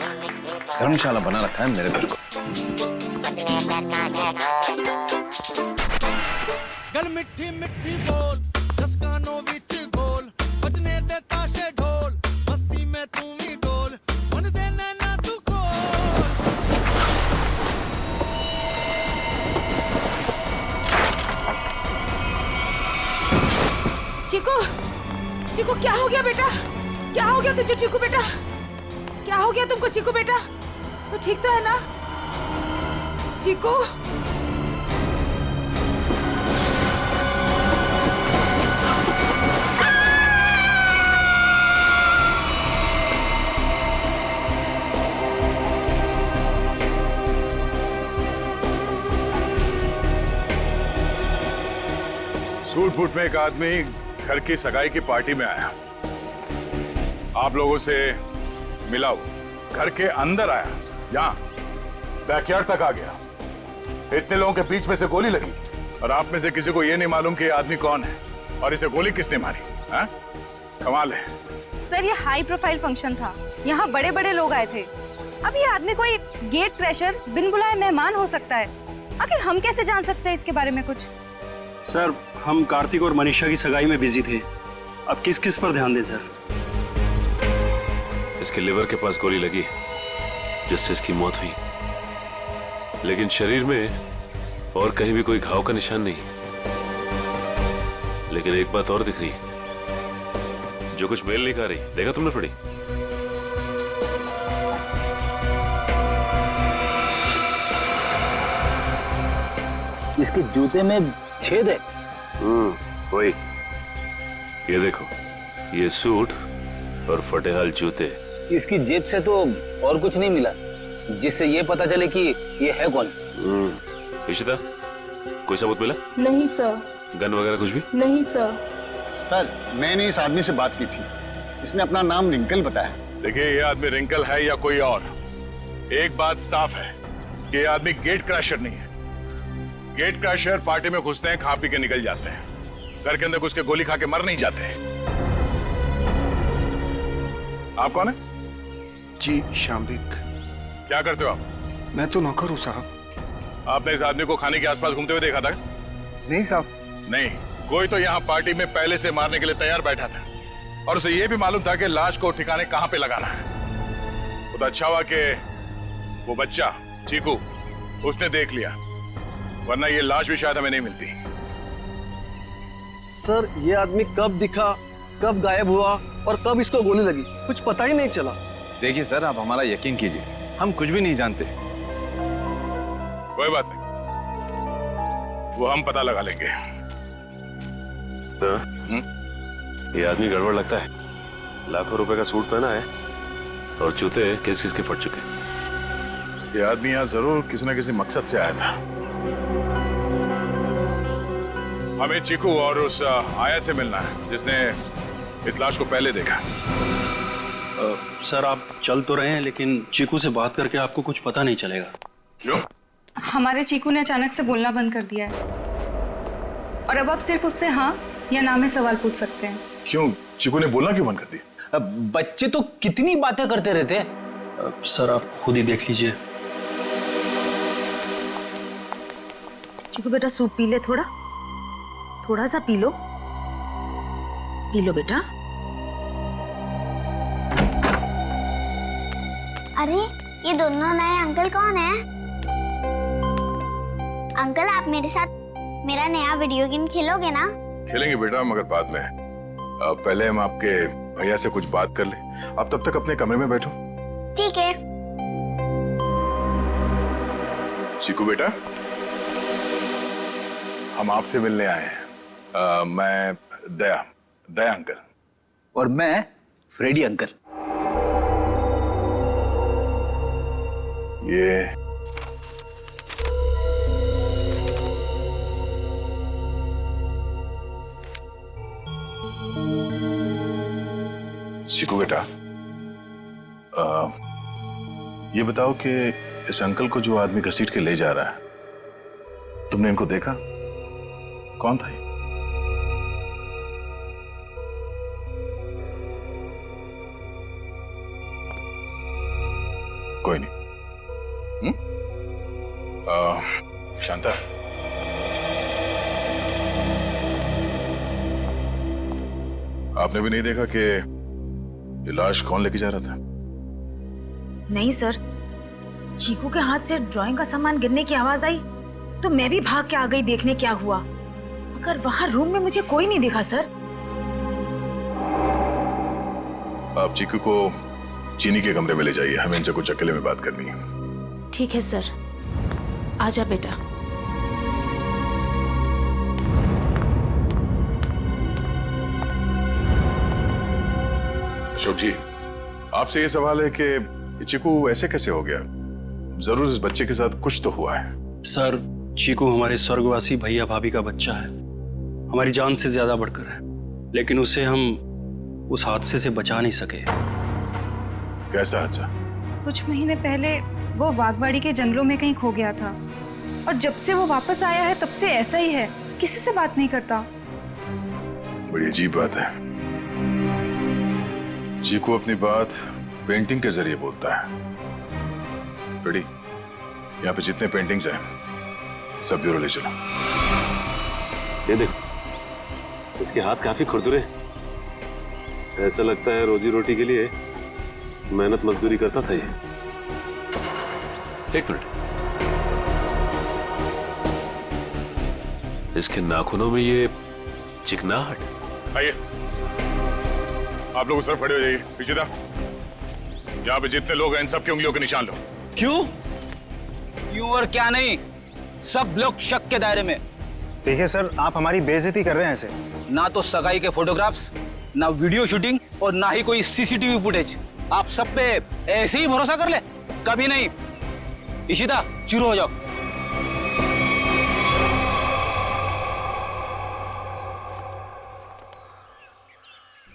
धर्मशाला बना रखा है मेरे घर को। गल मिठी मिठी बोल, दस कानों विच गोल, बजने दे ताशे ढोल, मस्ती में तू भी डोल, मन दे नैना तू खोल। चिकू, चिकू क्या हो गया बेटा? क्या हो गया तुझे चिकू बेटा? क्या हो गया तुमको चिकू बेटा? तो ठीक तो है ना चिकू? सूट बूट में एक आदमी घर की सगाई की पार्टी में आया, आप लोगों से मिला, घर के अंदर आया, यहाँ बैकयार्ड तक आ गया, इतने लोगों के बीच में से गोली लगी और आप में से किसी को यह नहीं मालूम कि ये आदमी कौन है और इसे गोली किसने मारी? हाँ? कमाल है। सर, ये हाई प्रोफाइल फंक्शन था, यहाँ बड़े बड़े लोग आए थे। अब ये आदमी कोई गेट क्रैशर, बिन बुलाए मेहमान हो सकता है। आखिर हम कैसे जान सकते हैं इसके बारे में कुछ? सर, हम कार्तिक और मनीषा की सगाई में बिजी थे। अब किस किस पर ध्यान दें सर? इसके लिवर के पास गोली लगी जिससे इसकी मौत हुई, लेकिन शरीर में और कहीं भी कोई घाव का निशान नहीं। लेकिन एक बात और दिख रही, जो कुछ मेल नहीं खा रही। देखा तुमने थोड़ी? इसके जूते में छेद है। वही, ये देखो, ये सूट और फटेहाल जूते। इसकी जेब से तो और कुछ नहीं मिला जिससे ये पता चले कि ये है कौन। इशिता, कोई सबूत मिला? नहीं सर। गन वगैरह कुछ भी? नहीं सर। सर, मैंने इस आदमी से बात की थी, इसने अपना नाम रिंकल बताया। देखिए, ये आदमी रिंकल है या कोई और, एक बात साफ है कि ये आदमी गेट क्रैशर नहीं है। गेट क्रैशर पार्टी में घुसते हैं, खा पी के निकल जाते हैं, घर के अंदर घुस के गोली खा के मर नहीं जाते। आप कौन है? जी, शाम्बिक। क्या करते हो आप? मैं तो नौकर हूँ साहब। आपने इस आदमी को खाने के आसपास घूमते हुए देखा था? नहीं साहब। नहीं, कोई तो यहाँ पार्टी में पहले से मारने के लिए तैयार बैठा था और उसे यह भी मालूम था कि लाश को ठिकाने कहां पे लगाना है। तो अच्छा हुआ कि वो बच्चा चीकू उसने देख लिया, वरना ये लाश भी शायद हमें नहीं मिलती। सर, ये आदमी कब दिखा, कब गायब हुआ और कब इसको गोली लगी, कुछ पता ही नहीं चला। देखिए सर, आप हमारा यकीन कीजिए, हम कुछ भी नहीं जानते। कोई बात नहीं, वो हम पता लगा लेंगे। तो, ये आदमी गड़बड़ लगता है। लाखों रुपए का सूट पहना है और जूते किस किस के फट चुके। ये आदमी यहाँ जरूर किसी न किसी मकसद से आया था। हमें चीकू और उस आया से मिलना है जिसने इस लाश को पहले देखा। सर, आप चल तो रहे हैं, लेकिन चीकू से बात करके आपको कुछ पता नहीं चलेगा। क्यों? हमारे चीकू ने अचानक से बोलना बंद कर दिया है और अब आप सिर्फ उससे हाँ या ना में सवाल पूछ सकते हैं। क्यों? चीकू ने बोलना क्यों बंद कर दिया? बच्चे तो कितनी बातें करते रहते हैं। सर, आप खुद ही देख लीजिए। चीकू बेटा, सूप पी ले, थोड़ा सा पी लो बेटा। अरे, ये दोनों नए अंकल कौन है? अंकल, आप मेरे साथ मेरा नया वीडियो गेम खेलोगे ना? खेलेंगे बेटा, मगर बाद में। पहले हम आपके भैया से कुछ बात कर ले। आप तब तक अपने कमरे में बैठो। ठीक है। चीकू बेटा, हम आपसे मिलने आए हैं। मैं दया अंकल। और मैं फ्रेडी अंकल। ये चीकू बेटा, ये बताओ कि इस अंकल को जो आदमी घसीट के ले जा रहा है, तुमने इनको देखा? कौन था ये? कोई नहीं। शांता, आपने भी नहीं देखा कि ये लाश कौन लेके जा रहा था? नहीं सर, चीकू के हाथ से ड्राइंग का सामान गिरने की आवाज आई तो मैं भी भाग के आ गई देखने क्या हुआ, मगर वहां रूम में मुझे कोई नहीं दिखा सर। आप चीकू को चीनी के कमरे में ले जाइए, हमें इनसे कुछ अकेले में बात करनी है। ठीक है सर, आजा बेटा। अशोक जी, आपसे ये सवाल है कि चीकू ऐसे कैसे हो गया? जरूर इस बच्चे के साथ कुछ तो हुआ है। सर, चीकू हमारे स्वर्गवासी भैया भाभी का बच्चा है, हमारी जान से ज्यादा बढ़कर है, लेकिन उसे हम उस हादसे से बचा नहीं सके। कैसा हादसा? कुछ महीने पहले वो बागवाड़ी के जंगलों में कहीं खो गया था और जब से वो वापस आया है तब से ऐसा ही है, किसी से बात नहीं करता। बड़ी अजीब बात है। चीकू अपनी बात पेंटिंग के जरिए बोलता है। रेडी, यहाँ पे जितने पेंटिंग्स हैं सब ब्यूरो ले चलो। ये देखो, इसके हाथ काफी खुरदुरे, ऐसा लगता है रोजी रोटी के लिए मेहनत मजदूरी करता था ये। एक मिनट, इसके नाखूनों में ये चिकनाहट। आइए, आप लोग उस तरफ खड़े हो जाइए। पीछे था, यहाँ पे जितने लोग हैं इन सबकी उंगलियों के निशान लो। क्यों? क्यों और क्या नहीं, सब लोग शक के दायरे में। देखिए सर, आप हमारी बेइज्जती कर रहे हैं ऐसे। ना तो सगाई के फोटोग्राफ्स, ना वीडियो शूटिंग और ना ही कोई सीसीटीवी फुटेज। आप सब पे ऐसे ही भरोसा कर ले? कभी नहीं। इशिता, शुरू हो जाओ।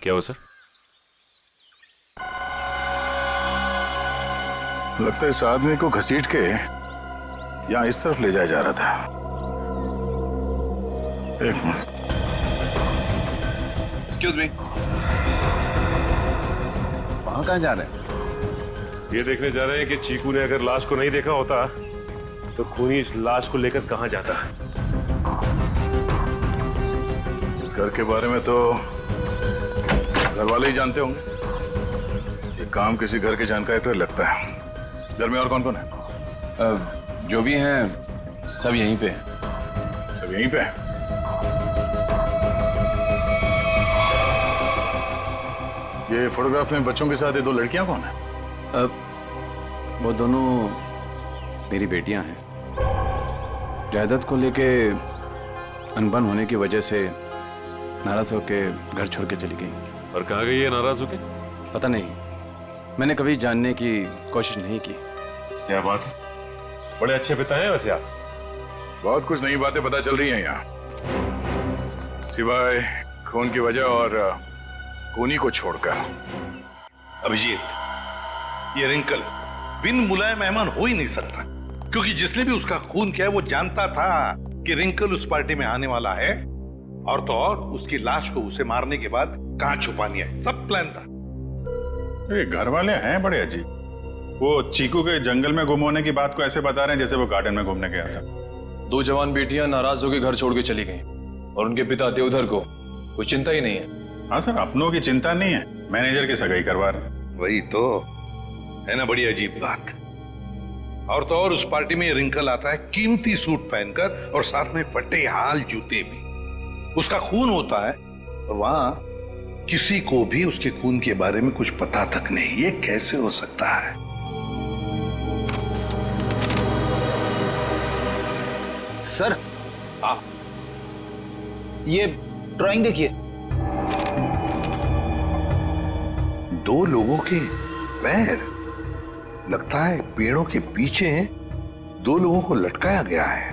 क्या हुआ सर? लगता है इस आदमी को घसीट के यहाँ इस तरफ ले जाया जा रहा था। एक मिनट। एक्सक्यूज मी, वहां कहाँ जा रहे हैं? ये देखने जा रहे हैं कि चीकू ने अगर लाश को नहीं देखा होता तो खूनी इस लाश को लेकर कहाँ जाता। इस घर के बारे में तो घर वाले ही जानते होंगे। ये काम किसी घर के जानकारी पर लगता है। घर में और कौन कौन है? जो भी हैं सब यहीं पे हैं। सब यहीं पे? ये फोटोग्राफ में बच्चों के साथ ये दो लड़कियां कौन है? वो दोनों मेरी बेटियां हैं। जायदाद को लेके अनबन होने की वजह से नाराज होके घर छोड़ के चली गई। और कहाँ गई है नाराज होके? पता नहीं, मैंने कभी जानने की कोशिश नहीं की। क्या बात है, बड़े अच्छे पिता हैं वैसे आप। बहुत कुछ नई बातें पता चल रही हैं यहाँ, सिवाय खून की वजह और खूनी को छोड़कर। अभिजीत, ये रिंकल बिन बुलाए मेहमान हो ही नहीं सकता, क्योंकि जिसने भी उसका खून किया है वो जानता था कि रिंकल उस पार्टी में आने वाला है, और तो और उसकी लाश को उसे मारने के बाद कहां छुपानी है, सब प्लान था। ये घर वाले हैं बड़े अजीब। वो चीकू के जंगल में गुम होने की बात को ऐसे बता रहे हैं जैसे वो गार्डन में घूमने गया था। दो जवान बेटियां नाराज होकर घर छोड़ के चली गईं और उनके पिता देवधर को कोई चिंता ही नहीं है। हाँ सर, अपनों की चिंता नहीं है, मैनेजर की सगाई करवा रहे। वही तो है ना, बड़ी अजीब बात। और तो और उस पार्टी में रिंकल आता है कीमती सूट पहनकर और साथ में फटे हाल जूते भी। उसका खून होता है और वहां किसी को भी उसके खून के बारे में कुछ पता तक नहीं। ये कैसे हो सकता है? सर ये ड्राइंग देखिए। 2 लोगों के पैर, लगता है पेड़ों के पीछे 2 लोगों को लटकाया गया है।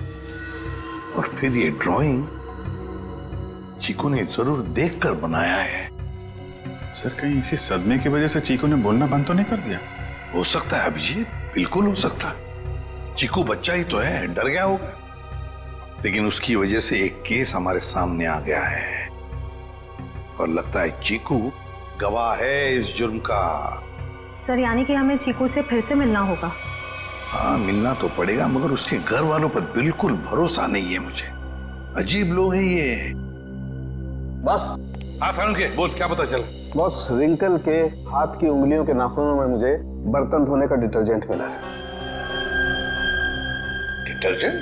और फिर ये ड्राइंग चीकू ने जरूर देखकर बनाया है। सर कहीं इसी सदमे की वजह से चीकू ने बोलना बंद तो नहीं कर दिया? हो सकता है अभिजीत, बिल्कुल हो सकता है। चीकू बच्चा ही तो है, डर गया होगा। लेकिन उसकी वजह से एक केस हमारे सामने आ गया है और लगता है चीकू गवाह है इस जुर्म का। सर यानी कि हमें चीकू से फिर से मिलना होगा? हाँ मिलना तो पड़ेगा, मगर उसके घर वालों पर बिल्कुल भरोसा नहीं है मुझे। अजीब लोग हैं ये। बस हाँ सारुण के बोल, क्या पता चला? बॉस, रिंकल के हाथ की उंगलियों के नाखूनों में मुझे बर्तन धोने का डिटर्जेंट मिला है। डिटर्जेंट?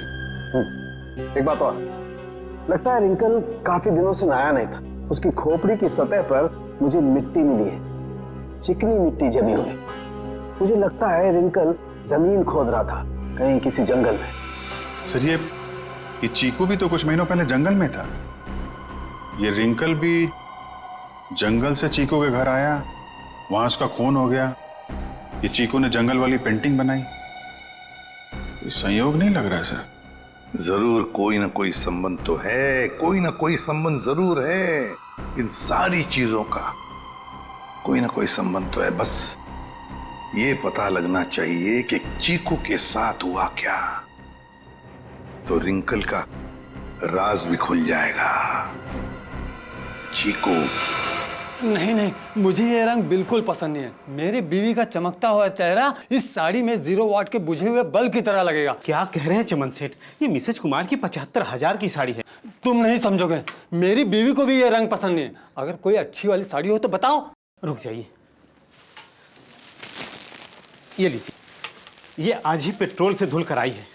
एक बात और, लगता है रिंकल काफी दिनों से नहाया नहीं था। उसकी खोपड़ी की सतह पर मुझे मिट्टी मिली है, चिकनी मिट्टी जमी हुई। मुझे लगता है रिंकल जमीन खोद रहा था कहीं किसी जंगल में। सर ये चीकू भी तो कुछ महीनों पहले जंगल में था। ये रिंकल भी जंगल से चीकू के घर आया, वहां उसका खून हो गया। ये चीकू ने जंगल वाली पेंटिंग बनाई। ये संयोग नहीं लग रहा सर। जरूर कोई ना कोई संबंध तो है, कोई ना कोई संबंध जरूर है। इन सारी चीजों का कोई ना कोई संबंध तो है। बस ये पता लगना चाहिए कि चीकू के साथ हुआ क्या, तो रिंकल का राज भी खुल जाएगा। चीकू नहीं नहीं, मुझे ये रंग बिल्कुल पसंद नहीं है। मेरी बीवी का चमकता हुआ चेहरा इस साड़ी में 0 वाट के बुझे हुए बल्ब की तरह लगेगा। क्या कह रहे हैं चमन सेठ? ये मिसेज कुमार की 75,000 की साड़ी है। तुम नहीं समझोगे, मेरी बीवी को भी ये रंग पसंद नहीं है। अगर कोई अच्छी वाली साड़ी हो तो बताओ। रुक जाइए, ये लीजिए, ये आज ही पेट्रोल से धुल कर आई है।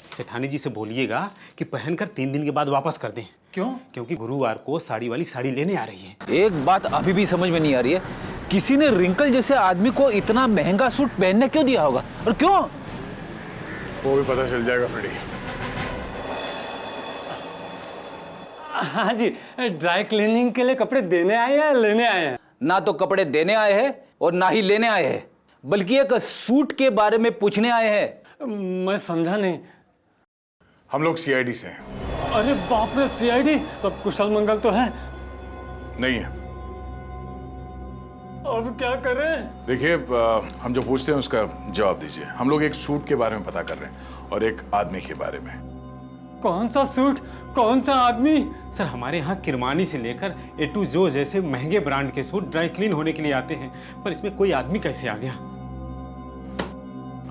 सेठानी जी से बोलिएगा कि पहनकर 3 दिन के बाद वापस कर दें। क्यों? क्योंकि गुरुवार को साड़ी वाली साड़ी लेने आ रही है। एक बात अभी भी समझ में नहीं आ रही है, किसी ने रिंकल जैसे आदमी को इतना महंगा सूट पहनने क्यों दिया होगा और क्यों? वो भी पता चल जाएगा फ्रेडी। हाँ जी, ड्राई क्लीनिंग के लिए कपड़े देने आए हैं या लेने आए हैं? ना तो कपड़े देने आए हैं और ना ही लेने आए हैं, बल्कि एक सूट के बारे में पूछने आए हैं। मैं समझा नहीं। हम लोग सीआईडी से हैं। अरे बाप रे, सीआईडी? सब कुशल मंगल तो है? नहीं है। अब क्या करें? देखिए, हम जो पूछते हैं उसका जवाब दीजिए। हम लोग एक सूट के बारे में पता कर रहे हैं और एक आदमी के बारे में। कौन सा सूट, कौन सा आदमी? सर हमारे यहाँ किरमानी से लेकर A to Z जैसे महंगे ब्रांड के सूट ड्राई क्लीन होने के लिए आते हैं, पर इसमें कोई आदमी कैसे आ गया?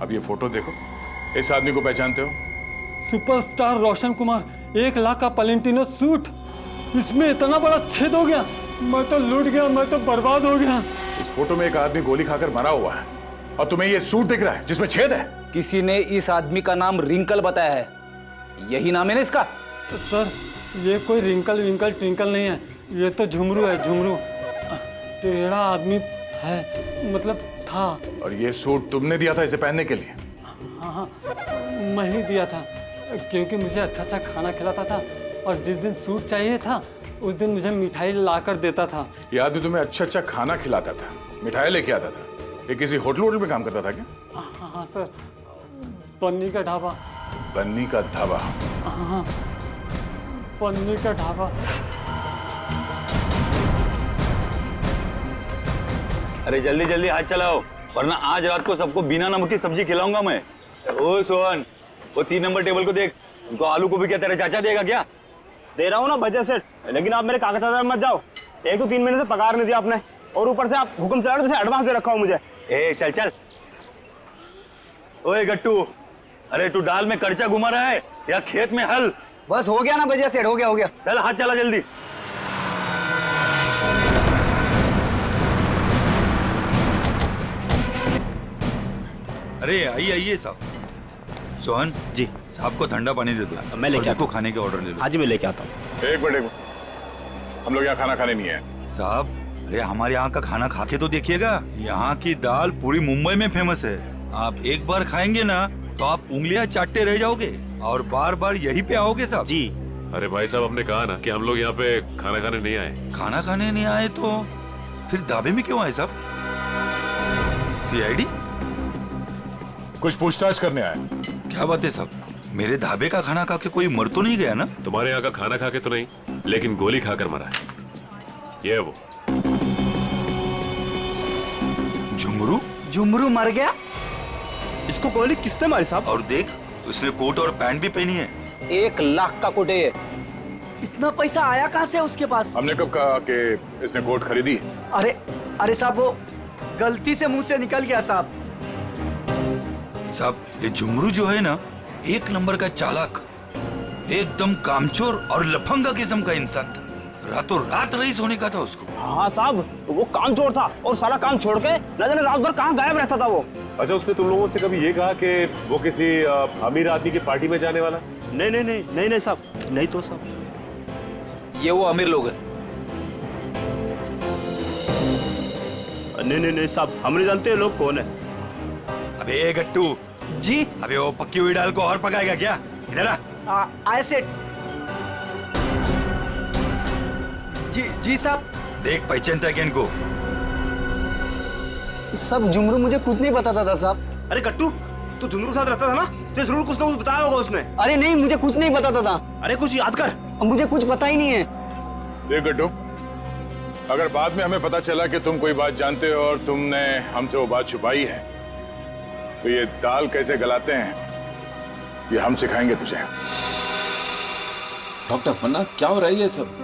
अब ये फोटो देखो, इस आदमी को पहचानते हो? सुपरस्टार रोशन कुमार, 1 लाख का पलेंटिनो सूट, इसमें इतना बड़ा छेद हो गया। मैं तो लूट गया, मैं तो बर्बाद हो गया। इस फोटो में एक आदमी गोली खाकर मरा हुआ है और तुम्हें ये सूट दिख रहा है जिसमें छेद है। किसी ने इस आदमी का नाम रिंकल बताया है, यही नाम है ना इसका? सर ये कोई रिंकल विंकल ट्विंकल नहीं है, ये तो झुमरू है, झुमरू। टेढ़ा आदमी है, मतलब था। और ये सूट तुमने दिया था इसे पहनने के लिए? हाँ, मैं ही दिया था, क्योंकि मुझे अच्छा अच्छा खाना खिलाता था और जिस दिन सूट चाहिए था उस दिन मुझे मिठाई ला कर देता था। ये आदमी तुम्हें अच्छा अच्छा खाना खिलाता था, मिठाई लेके आता था। ये किसी होटल में काम करता था क्या? हाँ सर, पन्नी का ढाबा। बन्नी का ढाबा? हाँ, पन्नी का ढाबा। अरे जल्दी जल्दी हाथ चलाओ, वरना आज रात को सबको बिना नमक की सब्जी खिलाऊंगा मैं। ओ सोहन, वो 3 नंबर टेबल को देख, उनको आलू को भी क्या तेरे चाचा देगा क्या? दे रहा हूँ ना बजट सेट, लेकिन आप मेरे कागजात मत जाओ। एक तो 3 महीने से पगार नहीं दिया आपने, और ऊपर से आप हुक्म चला रहे हो, एडवांस दे रखा हो मुझे। ए चल चल। ओए गट्टू, अरे तू डाल में कर्चा घुमा रहा है या खेत में हल? बस हो गया ना बजट सेट, हो गया हो गया। चल हाथ चला जल्दी। अरे आइए आइए साहब, सोहन जी, साहब को ठंडा पानी दे दो। मैं लेके आपको खाने के ऑर्डर दे दो। हाँ जी, मैं लेके आता हूँ। एक मिनट, हम लोग यहाँ खाना खाने नहीं आए। साहब, अरे हमारे यहाँ का खाना खा के तो देखिएगा। यहाँ की दाल पूरी मुंबई में फेमस है। आप एक बार खाएंगे ना तो आप उंगलियां चाटते रह जाओगे और बार बार यही पे आओगे साहब। जी। अरे भाई साहब, हमने कहा ना कि हम लोग यहाँ पे खाना खाने नहीं आए। खाना खाने नहीं आए तो फिर ढाबे में क्यों आए साहब? सीआईडी? कुछ पूछताछ करने आए। क्या बात है साहब? मेरे ढाबे का खाना खा के कोई मर तो नहीं गया ना? तुम्हारे यहाँ का खाना खा के तो नहीं, लेकिन गोली खाकर मरा है। ये वो झुमरू? झुमरू मर गया? इसको गोली किसने मारी साहब? और देख, उसने कोट और पैंट भी पहनी है। 1 लाख का कोट है ये। इतना पैसा आया कहाँ से उसके पास? हमने कब कहा कि इसने कोट खरीदी? अरे साहब, वो गलती से मुंह से निकल गया साहब। साहब, ये झुमरू जो है ना, एक नंबर का चालाक, एकदम कामचोर और लफंगा किस्म का इंसान था। रातों रात रईस होने का था उसको। हाँ साहब, वो कामचोर था और सारा काम छोड़ के न जाने रात भर कहाँ गायब रहता था वो। अच्छा, उसने तुम लोगों से कभी ये कहा कि वो किसी अमीर आदमी की पार्टी में जाने वाला? नहीं साहब, नहीं तो साहब। ये वो अमीर लोग हैं। नहीं साहब, हम नहीं जानते ये लोग कौन है। अबे गट्टू जी। अबे वो पक्की हुई दाल को और पकाएगा क्या? इधर आ। आए सेठ जी साहब। देख, पहचानता है इनको? सब झुमरू मुझे कुछ नहीं बताता था साहब। अरे कट्टू, तू झुमरू के साथ रहता था ना, तो जरूर कुछ ना कुछ बताया होगा उसने। अरे नहीं, मुझे कुछ नहीं बताता था। अरे कुछ याद कर। मुझे कुछ पता ही नहीं है। देख गट्टू, अगर बाद में हमें पता चला कि तुम कोई बात जानते हो और तुमने हमसे वो बात छुपाई है, तो ये दाल कैसे गलाते हैं ये हम सिखाएंगे तुझे। डॉक्टर पन्ना, क्या हो रहा है ये सब?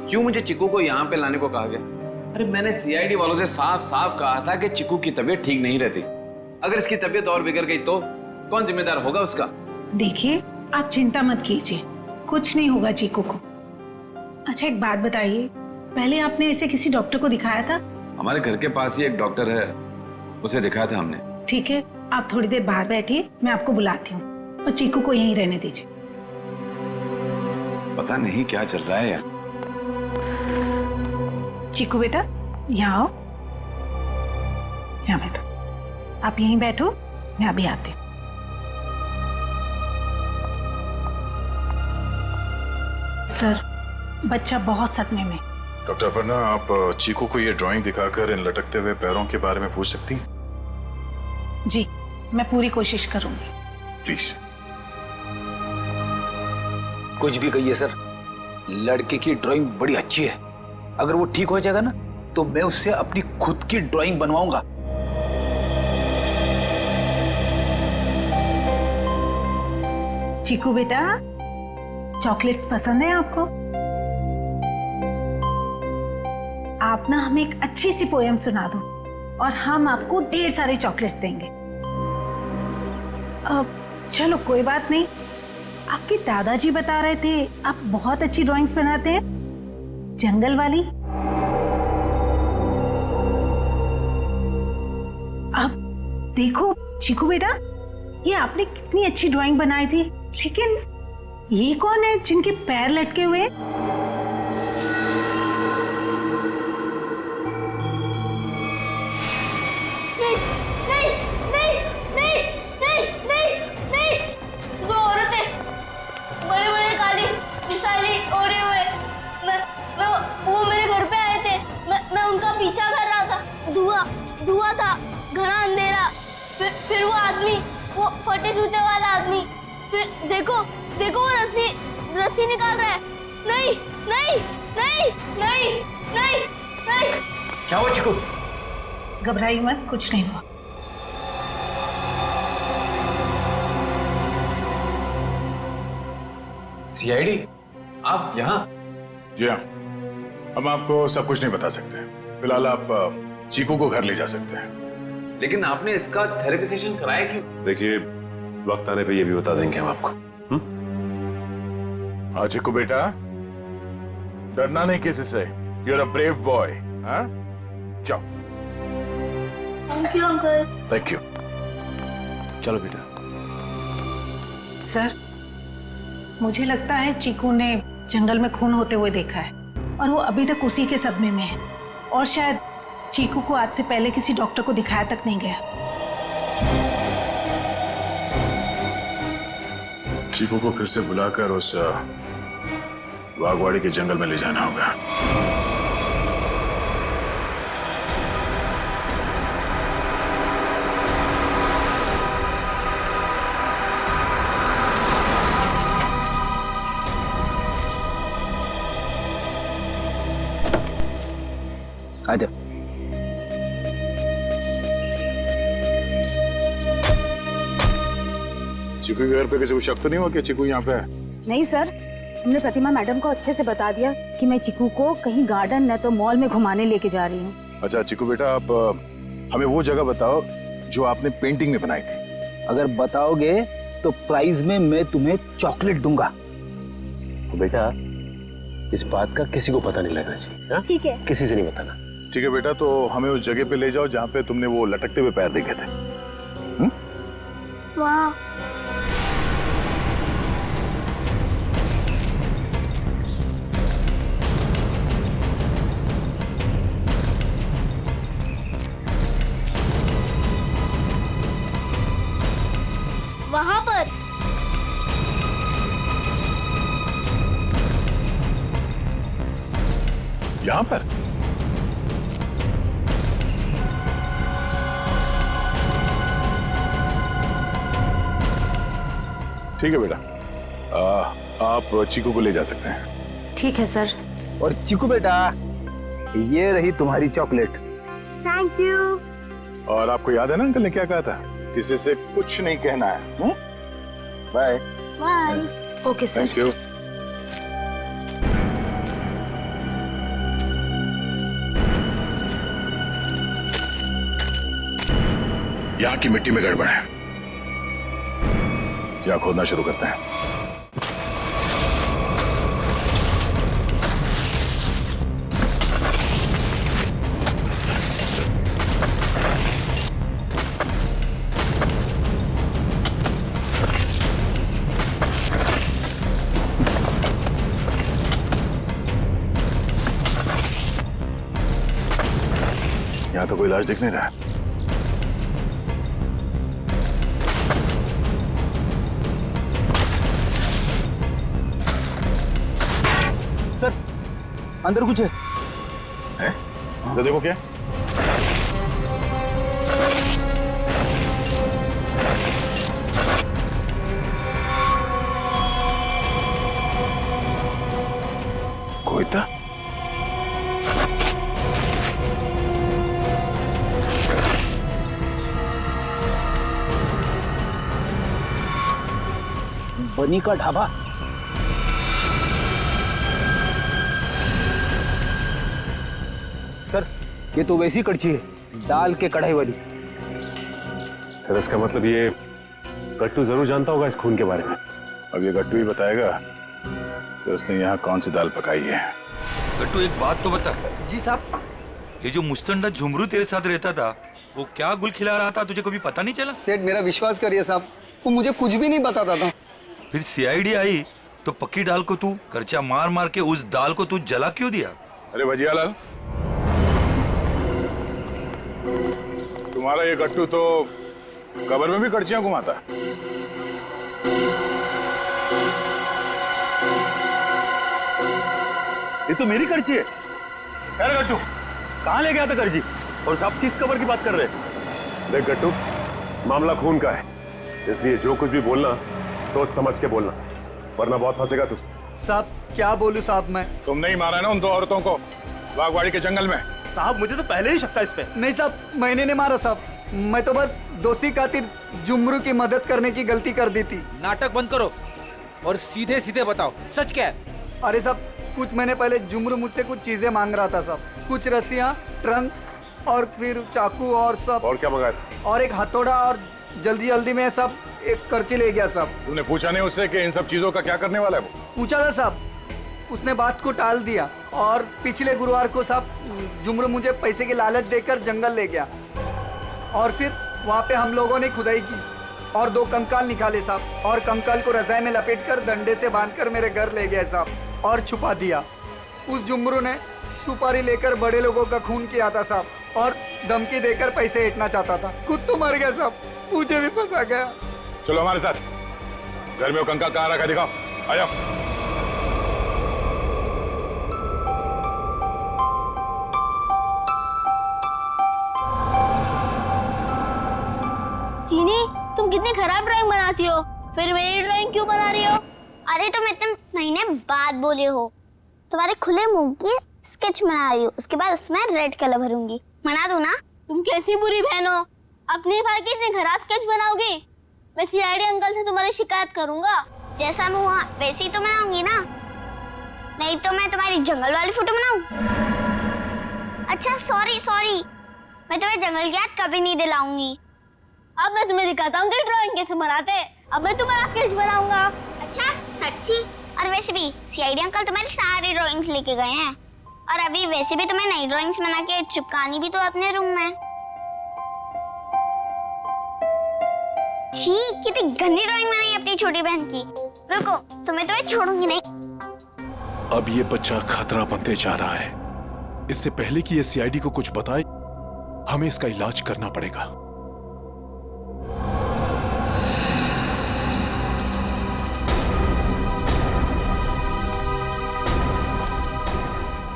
क्यों मुझे चिकू को यहाँ पे लाने को कहा गया? अरे मैंने सीआईडी वालों से साफ साफ कहा था कि चिकू की तबीयत ठीक नहीं रहती। अगर इसकी तबीयत और बिगड़ गई तो कौन जिम्मेदार होगा उसका? देखिए, आप चिंता मत कीजिए, कुछ नहीं होगा चिकू को। अच्छा, एक बात बताइए, पहले आपने इसे किसी डॉक्टर को दिखाया था? हमारे घर के पास ही एक डॉक्टर है, उसे दिखाया था हमने। ठीक है, आप थोड़ी देर बाहर बैठिए, मैं आपको बुलाती हूँ, और चिकू को यहीं रहने दीजिए। पता नहीं क्या चल रहा है यार। चिकू बेटा, यहाँ आओ, यहाँ बैठो। आप यहीं बैठो, मैं अभी आती हूँ। सर, बच्चा बहुत सदमे में। डॉक्टर पन्ना, आप चीकू को ये ड्राइंग दिखाकर इन लटकते हुए पैरों के बारे में पूछ सकती हैं? जी, मैं पूरी कोशिश करूंगी। प्लीज। कुछ भी कहिए सर, लड़के की ड्राइंग बड़ी अच्छी है। अगर वो ठीक हो जाएगा ना, तो मैं उससे अपनी खुद की ड्राइंग बनवाऊंगा। चिकू बेटा, चॉकलेट्स पसंद है आपको? आप ना हमें एक अच्छी सी पोएम सुना दो और हम आपको ढेर सारे चॉकलेट्स देंगे। चलो कोई बात नहीं, आपके दादाजी बता रहे थे आप बहुत अच्छी ड्राइंग्स बनाते हैं, जंगल वाली। अब देखो चीकू बेटा, ये आपने कितनी अच्छी ड्राइंग बनाई थी, लेकिन ये कौन है जिनके पैर लटके हुए हैं? वो मेरे घर पे आए थे, मैं उनका पीछा कर रहा था। धुआं था, घना अंधेरा। फिर वो आदमी, वो फटे जूते वाला आदमी, फिर देखो वो रस्सी निकाल रहा है। नहीं नहीं नहीं नहीं नहीं नहीं। क्या हुआ चिकू? घबराइए मत, कुछ नहीं हुआ। सीआईडी, आप यहाँ? जी हाँ, हम आपको सब कुछ नहीं बता सकते। फिलहाल आप चीकू को घर ले जा सकते हैं। लेकिन आपने इसका थेरेपी सेशन कराया क्यों? देखिए, वक्त आने पे ये भी बता देंगे हम आपको। हाँ चिकू बेटा, डरना नहीं किसी से। You are a brave boy. हाँ, जाओ। Thank you uncle. Thank you. चलो बेटा। सर, मुझे लगता है चीकू ने जंगल में खून होते हुए देखा है और वो अभी तक उसी के सदमे में है और शायद चीकू को आज से पहले किसी डॉक्टर को दिखाया तक नहीं गया। चीकू को फिर से बुलाकर उस बागवाड़ी के जंगल में ले जाना होगा। आ जाओ। चीकू के घर पे किसी को शक तो नहीं हुआ कि चीकू यहाँ पे है? नहीं सर, हमने प्रतिमा मैडम को अच्छे से बता दिया कि मैं चीकू को कहीं गार्डन न तो मॉल में घुमाने लेके जा रही हूँ। अच्छा चीकू बेटा, आप हमें वो जगह बताओ जो आपने पेंटिंग में बनाई थी। अगर बताओगे तो प्राइज में मैं तुम्हें चॉकलेट दूंगा। तो बेटा इस बात का किसी को पता नहीं लगना चाहिए। ठीक है। किसी से नहीं बताना। ठीक है बेटा, तो हमें उस जगह पे ले जाओ जहाँ पे तुमने वो लटकते हुए पैर देखे थे। वहाँ वहाँ पर यहाँ पर? ठीक है बेटा, आप चीकू को ले जा सकते हैं। ठीक है सर। और चीकू बेटा, ये रही तुम्हारी चॉकलेट। Thank you. और आपको याद है ना अंकल ने क्या कहा था? किसी से कुछ नहीं कहना है। Bye. Bye. Okay sir. Thank you. यहाँ की मिट्टी में गड़बड़ है, यहाँ खोदना शुरू करते हैं। यहाँ तो कोई लाश दिख नहीं रहा है। सर, अंदर कुछ है? तो देखो क्या? कोई था? बनी का ढाबा। सर, ये तो वैसी कड़छी है, दाल के कढ़ाई वाली। सर, इसका मतलब ये गट्टू जरूर जानता होगा इस खून के बारे में। अब ये गट्टू ही बताएगा कि उसने यहाँ कौन सी दाल पकाई है। गट्टू, एक बात तो बता। जी साहब। ये जो मुस्तंडा झुमरू तेरे साथ रहता था, वो क्या गुल खिला रहा था, तुझे कभी पता नहीं चला? सेठ, मेरा विश्वास करिए साहब, वो मुझे कुछ भी नहीं बताता था। फिर सीआईडी आई तो पक्की दाल को तू करचा मार मार के उस दाल को तू जला क्यों दिया? अरे भजियालाल, तुम्हारा ये गट्टू तो कब्र में भी करचियां घुमाता है। ये तो मेरी करची है। खैर गट्टू, कहाँ ले गया था करची? और साहब किस कब्र की बात कर रहे हैं? देख गट्टू, मामला खून का है, इसलिए जो कुछ भी बोलना सोच समझ के बोलना, वरना बहुत फंसेगा तू। साहब, क्या बोलूं साहब मैं? तुमने ही मारा ना उन दो औरतों को बागवाड़ी के जंगल में। साहब, मुझे तो पहले ही शक था इस पे। नहीं साहब, मैंने नहीं मारा साहब, मैं तो बस दोस्ती खातिर जुमरू की मदद करने की गलती कर दी थी। नाटक बंद करो और सीधे सीधे बताओ, सच क्या है? अरे साहब, कुछ महीने पहले जुमरू मुझसे कुछ चीजें मांग रहा था साहब, कुछ रस्सियाँ, ट्रंक और फिर चाकू और सब। और क्या मंगाया? और एक हथौड़ा और जल्दी जल्दी में सब एक करची ले गया साहब। तुमने पूछा नहीं उससे कि इन सब चीजों का क्या करने वाला है वो? पूछा था साहब, उसने बात को टाल दिया और पिछले गुरुवार को साहब जुमरू मुझे पैसे की लालच देकर जंगल ले गया और फिर वहाँ पे हम लोगों ने खुदाई की और 2 कंकाल निकाले साहब, और कंकाल को रजाई में लपेटकर डंडे से बांधकर मेरे घर ले गए साहब और छुपा दिया। उस जुमरू ने सुपारी लेकर बड़े लोगों का खून किया था साहब, और धमकी देकर पैसे ऐंठना चाहता था। खुद तो मर गया साहब, मुझे भी फंसा गया। चलो हमारे साथ, घर में वो कंकाल कहाँ रखा दिखाओ, आ जाओ। चीनी, तुम कितनी खराब ड्राइंग बनाती हो, फिर मेरी ड्राइंग क्यों बना रही हो? अरे तुम इतने महीने बाद बोले हो, तुम्हारे खुले मुंह की स्केच बना रही हूँ, उसके बाद उसमें रेड कलर भरूंगी। मना दूं ना? तुम कैसी बुरी बहन हो, अपने भाई की इतनी खराब स्केच बनाओगी? मैं सीआईडी अंकल से तुम्हारी शिकायत करूंगा। जैसा मुंह हुआ वैसे ही तो बनाऊंगी ना, नहीं तो मैं तुम्हारी जंगल वाली फोटो बनाऊं? अच्छा सॉरी, मैं तुम्हें जंगल की याद कभी नहीं दिलाऊंगी। अब मैं तुम्हें दिखाता हूँ कि ड्राइंग कैसे बनाते हैं। अब मैं तुम्हारा स्केच बनाऊंगा। अच्छा सच्ची? और वैसे भी सीआईडी अंकल तुम्हारी सारी ड्राइंग्स लेके गए हैं, और अभी वैसे भी तुम्हें नई ड्राइंग्स बना के चिपकानी भी तो अपने रूम में। छी, कितनी गंदी ड्राइंग बनाई अपनी छोटी बहन की। रुको, तुम्हें तो मैं छोड़ूंगी नहीं। अब ये बच्चा खतरा बनते जा रहा है। इससे पहले कि ये सीआईडी को कुछ बताए, हमें इसका इलाज करना पड़ेगा।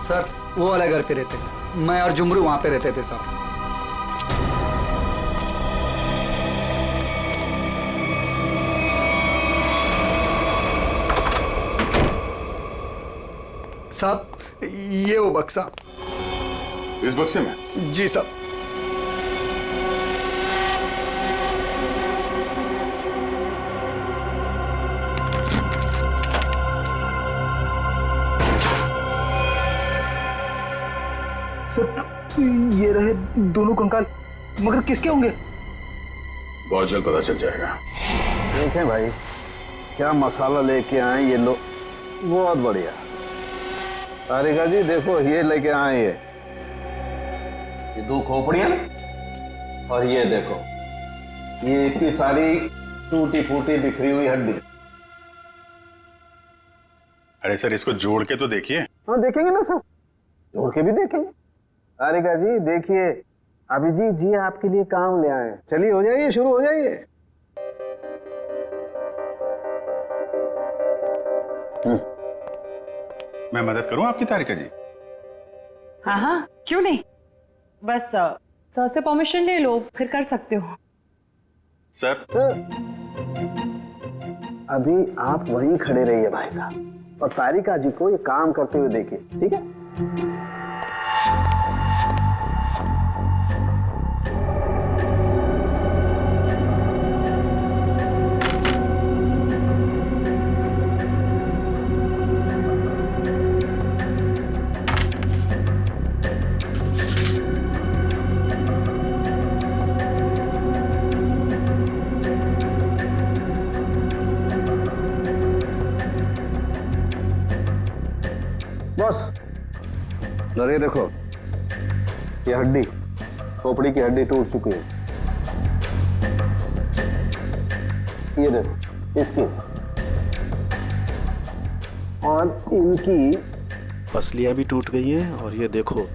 सर, वो वाला घर पे रहते, मैं और जुमरू वहां पे रहते थे साहब। साहब, ये वो बक्सा। इस बक्से में? जी साहब। सर, ये रहे दोनों कंकाल, मगर किसके होंगे? बहुत जल्द पता चल जाएगा। देखें भाई, क्या मसाला लेके आए ये लोग, बहुत बढ़िया। तारिका जी देखो, ये लेके आए ये 2 खोपड़ियां, और ये देखो, ये इतनी सारी टूटी फूटी बिखरी हुई हड्डी। अरे सर, इसको जोड़ के तो देखिए। हाँ देखेंगे ना सर, जोड़ के भी देखेंगे। तारिका जी देखिए, अभिजीत जी आपके लिए काम ले आए। चलिए हो जाइए, शुरू हो जाइए। मैं मदद करूं आपकी तारिका जी? हाँ, क्यों नहीं, बस सर से परमिशन ले लो, फिर कर सकते हो। सर, अभी आप वहीं खड़े रहिए भाई साहब, और तारिका जी को ये काम करते हुए देखिए, ठीक है? बस, ये देखो, ये हड्डी, खोपड़ी की हड्डी टूट चुकी है। ये देखो, इसकी और इनकी पसलियां भी टूट गई हैं, और ये देखो,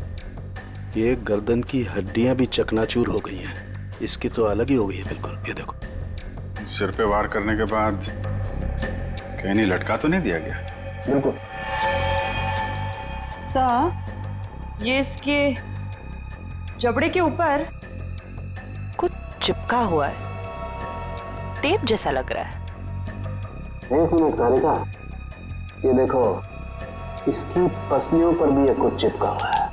ये गर्दन की हड्डियां भी चकनाचूर हो गई हैं। इसकी तो अलग ही हो गई है बिल्कुल। ये देखो, सिर पे वार करने के बाद कहीं नहीं लटका तो नहीं दिया गया? बिल्कुल। ये इसके जबड़े के ऊपर कुछ चिपका हुआ है, टेप जैसा लग रहा है। एक मिनट तारिका, ये देखो, इसकी पसलियों पर भी ये कुछ चिपका हुआ है।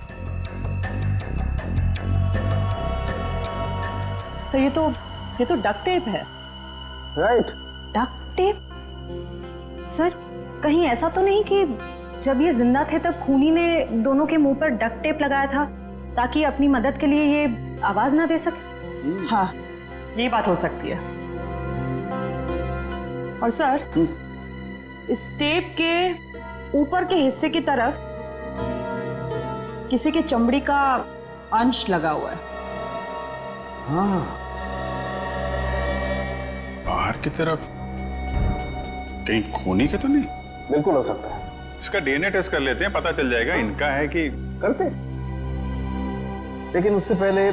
सर, ये तो डक्ट टेप है। Right, duct tape? सर, कहीं ऐसा तो नहीं कि जब ये जिंदा थे तब खूनी ने दोनों के मुंह पर डक्ट टेप लगाया था ताकि अपनी मदद के लिए ये आवाज ना दे सके? हाँ, ये बात हो सकती है। और सर, इस टेप के ऊपर के हिस्से की तरफ किसी के चमड़ी का अंश लगा हुआ है। हाँ, की तरफ कहीं खूनी के तो नहीं? बिल्कुल हो सकता है। इसका डीएनए टेस्ट कर लेते हैं, पता चल जाएगा इनका है कि करते। लेकिन उससे पहले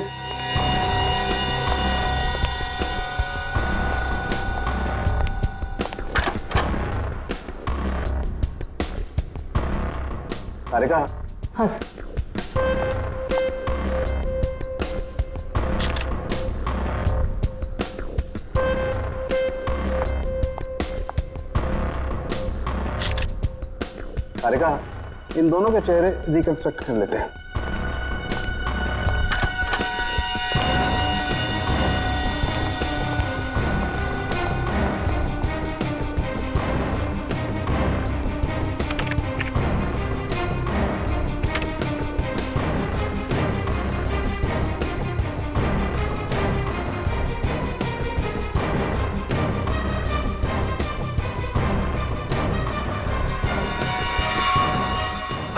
सारिका। हाँ सर। सारिका, इन दोनों के चेहरे रिकंस्ट्रक्ट कर लेते हैं।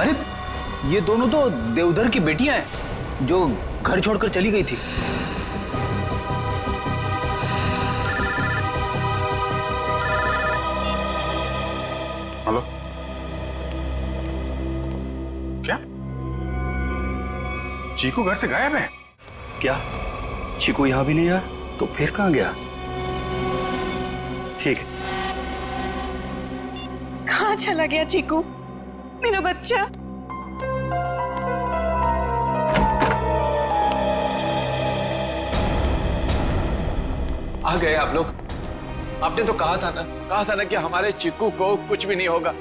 अरे ये दोनों तो देवधर की बेटियां हैं जो घर छोड़कर चली गई थी। हेलो, क्या चीकू घर से गायब है? क्या चीकू यहां भी नहीं आया? तो फिर कहां गया? ठीक है। कहाँ चला गया चीकू, मेरा बच्चा? आ गए आप लोग। आपने तो कहा था ना कि हमारे चिक्कू को कुछ भी नहीं होगा।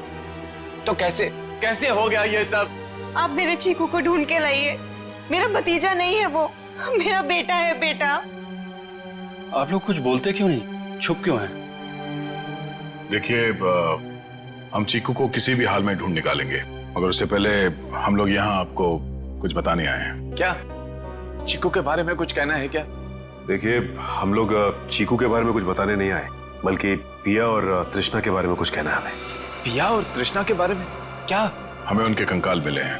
तो कैसे हो गया ये सब? आप मेरे चीकू को ढूंढ के लाइए। मेरा भतीजा नहीं है वो, मेरा बेटा है, बेटा। आप लोग कुछ बोलते क्यों नहीं, चुप क्यों हैं? देखिए, हम चीकू को किसी भी हाल में ढूंढ निकालेंगे, मगर उससे पहले हम लोग यहाँ आपको कुछ बताने आए हैं। क्या चिक्कू के बारे में कुछ कहना है क्या? देखिए, हम लोग चीकू के बारे में कुछ बताने नहीं आए, बल्कि पिया और तृष्णा के बारे में कुछ कहना है हमें। पिया और तृष्णा के बारे में क्या? हमें उनके कंकाल मिले हैं,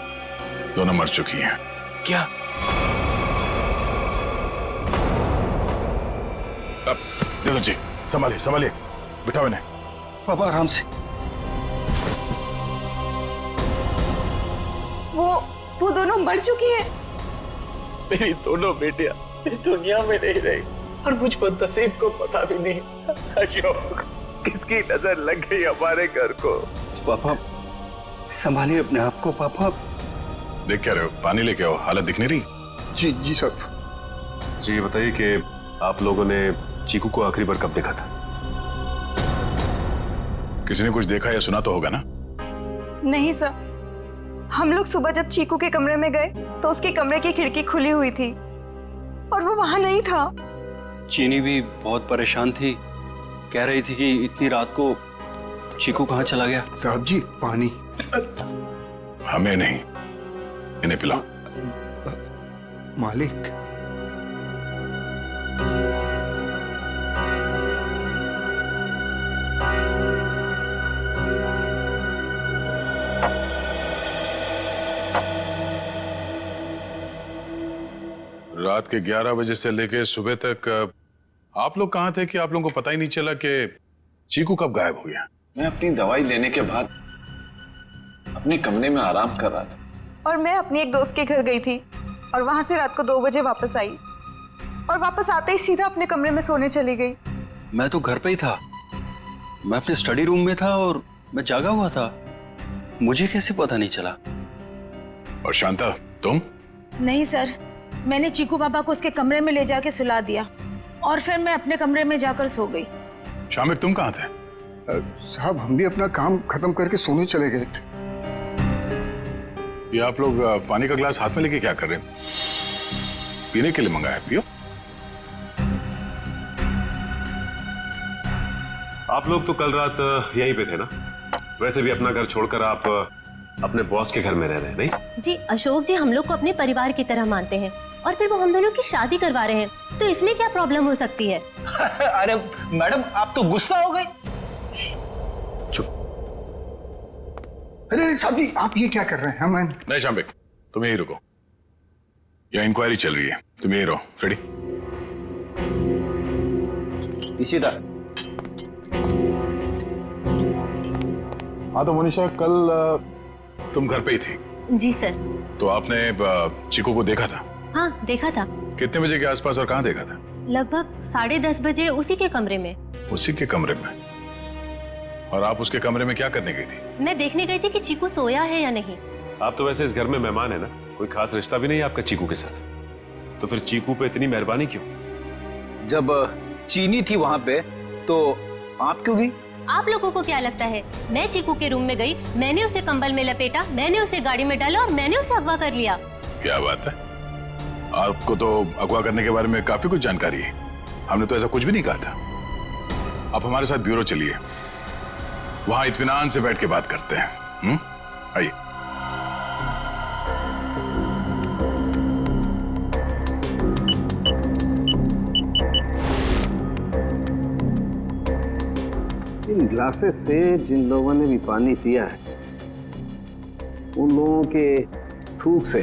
दोनों मर चुकी हैं। क्या? अब देखो जी, संभालिए, बिठाओ इन्हें। पापा आराम से। वो दोनों मर चुकी है। मेरी दोनों बेटियां इस दुनिया में नहीं रही और मुझ पर नसीब को पता भी नहीं। अशोक, किसकी नजर लग गई हमारे घर को? पापा संभालिए अपने आप को। पापा देख क्या रहे हो? पानी लेके आओ, हालत दिख नहीं रही। जी सब। जी ये बताइए कि आप लोगों ने चीकू को आखिरी बार कब देखा था? किसी ने कुछ देखा या सुना तो होगा ना? नहीं सर, हम लोग सुबह जब चीकू के कमरे में गए तो उसके कमरे की खिड़की खुली हुई थी और वो वहां नहीं था। चीनी भी बहुत परेशान थी, कह रही थी कि इतनी रात को चीकू कहाँ चला गया। साहब जी पानी। हमें नहीं, इन्हें पिलाओ। मालिक, रात के 11 बजे से लेकर सुबह तक आप लोग कहाँ थे कि आप लोगों को पता ही नहीं चला कि चीकू कब गायब हो गया? मैं अपनी दवाई लेने के बाद अपने कमरे में आराम कर रहा था और मैं अपनी एक दोस्त के घर गई थी और वहां से रात को 2 बजे वापस आई और वापस आते ही सीधा अपने कमरे में सोने चली गई। मैं तो घर पे ही था, मैं अपने स्टडी रूम में था और मैं जागा हुआ था, मुझे कैसे पता नहीं चला? और शांता तुम? नहीं सर, मैंने चीकू पापा को उसके कमरे में ले जाके सुला दिया और फिर मैं अपने कमरे में जाकर सो गई। शामिक तुम कहाँ थे? साहब हम भी अपना काम खत्म करके सोने चले गए थे। ये आप लोग पानी का गिलास हाथ में लेके क्या कर रहे हैं? पीने के लिए मंगाया है, पियो। आप लोग तो कल रात यहीं पे थे ना? वैसे भी अपना घर छोड़कर आप अपने बॉस के घर में रह रहे हैं, नहीं? जी अशोक जी हम लोग को अपने परिवार की तरह मानते हैं और फिर वो हम दोनों की शादी करवा रहे हैं, तो इसमें क्या प्रॉब्लम हो सकती है? अरे मैडम आप तो गुस्सा हो गए। चुप। अरे साहब जी आप ये क्या कर रहे हैं? हम नहीं शामिक, तुम यही रुको, यहाँ इंक्वायरी चल रही है, तुम यही रहो। फ्रेडी इशिता हाँ तो मोनिशा, कल तुम घर पे ही थी? जी सर। तो आपने चीकू को देखा था? हाँ देखा था। कितने बजे के आसपास और कहाँ देखा था? लगभग 10:30 बजे उसी के कमरे में। उसी के कमरे में? और आप उसके कमरे में क्या करने गई थी? मैं देखने गई थी कि चीकू सोया है या नहीं। आप तो वैसे इस घर में मेहमान है ना, कोई खास रिश्ता भी नहीं है आपका चीकू के साथ, तो फिर चीकू पे इतनी मेहरबानी क्यों? जब चीनी थी वहां पे तो आप क्यों गई? आप लोगों को क्या लगता है मैं चीकू के रूम में गई, मैंने उसे कंबल में लपेटा, मैंने उसे गाड़ी में डाला और मैंने उसे अगवा कर लिया? क्या बात है, आपको तो अगवा करने के बारे में काफी कुछ जानकारी है। हमने तो ऐसा कुछ भी नहीं कहा था। आप हमारे साथ ब्यूरो चलिए, वहां इत्मीनान से बैठ के बात करते हैं। आइए। इन ग्लासेस से जिन लोगों ने भी पानी पिया है, उन लोगों के थूक से,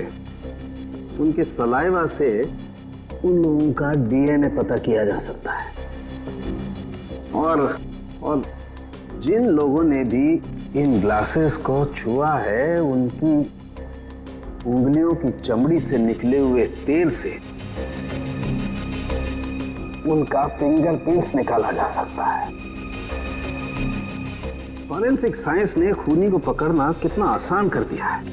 उनके सलाइवा से उन लोगों का डीएनए पता किया जा सकता है। और जिन लोगों ने भी इन ग्लासेस को छुआ है, उनकी उंगलियों की चमड़ी से निकले हुए तेल से उनका फिंगरप्रिंट्स निकाला जा सकता है। फॉरेंसिक साइंस ने खूनी को पकड़ना कितना आसान कर दिया है।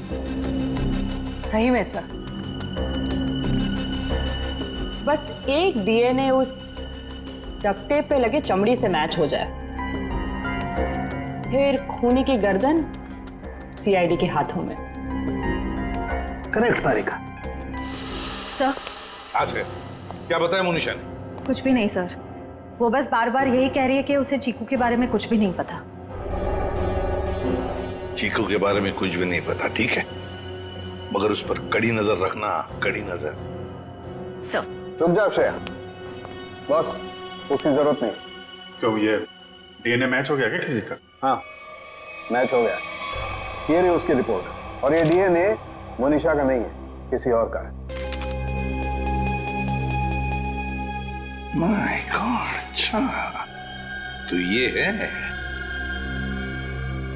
सही में सर, बस एक डीएनए उस डक्ट टेप पे लगे चमड़ी से मैच हो जाए, फिर खूनी की गर्दन सीआईडी के हाथों में। करेक्ट तारिका। सर आज है क्या बताया मोनिशा ने? कुछ भी नहीं सर, वो बस बार बार यही कह रही है कि उसे चीकू के बारे में कुछ भी नहीं पता। चीकू के बारे में कुछ भी नहीं पता, ठीक है, मगर उस पर कड़ी नजर रखना, कड़ी नजर। सर रुक जाओ श्रेया, बॉस उसकी जरूरत नहीं। क्यों, ये डीएनए मैच हो गया क्या किसी का? हाँ मैच हो गया, ये रही उसकी रिपोर्ट। और ये डीएनए मोनिशा का नहीं है, किसी और का है। माय गॉड, अच्छा तो ये है,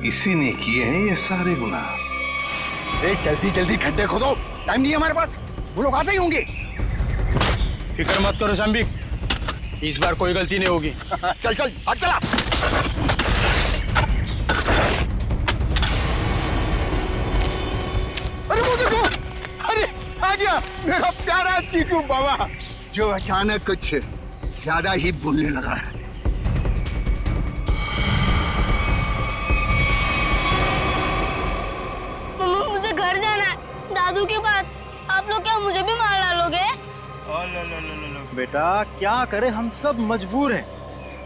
इसी ने किए हैं ये सारे गुनाह। जल्दी जल्दी खड्डे खोदो, टाइम नहीं है हमारे पास, वो लोग आते ही होंगे। फिक्र मत करो शाम्बिक, इस बार कोई गलती नहीं होगी। चल चल हट चला। अरे वो देखो, अरे आ गया मेरा प्यारा चीकू बाबा, जो अचानक कुछ ज्यादा ही बोलने लगा है। मम्मा मुझे घर जाना है, दादू के पास। आप लोग क्या मुझे भी मार डालोगे? बेटा क्या करें, हम सब मजबूर हैं।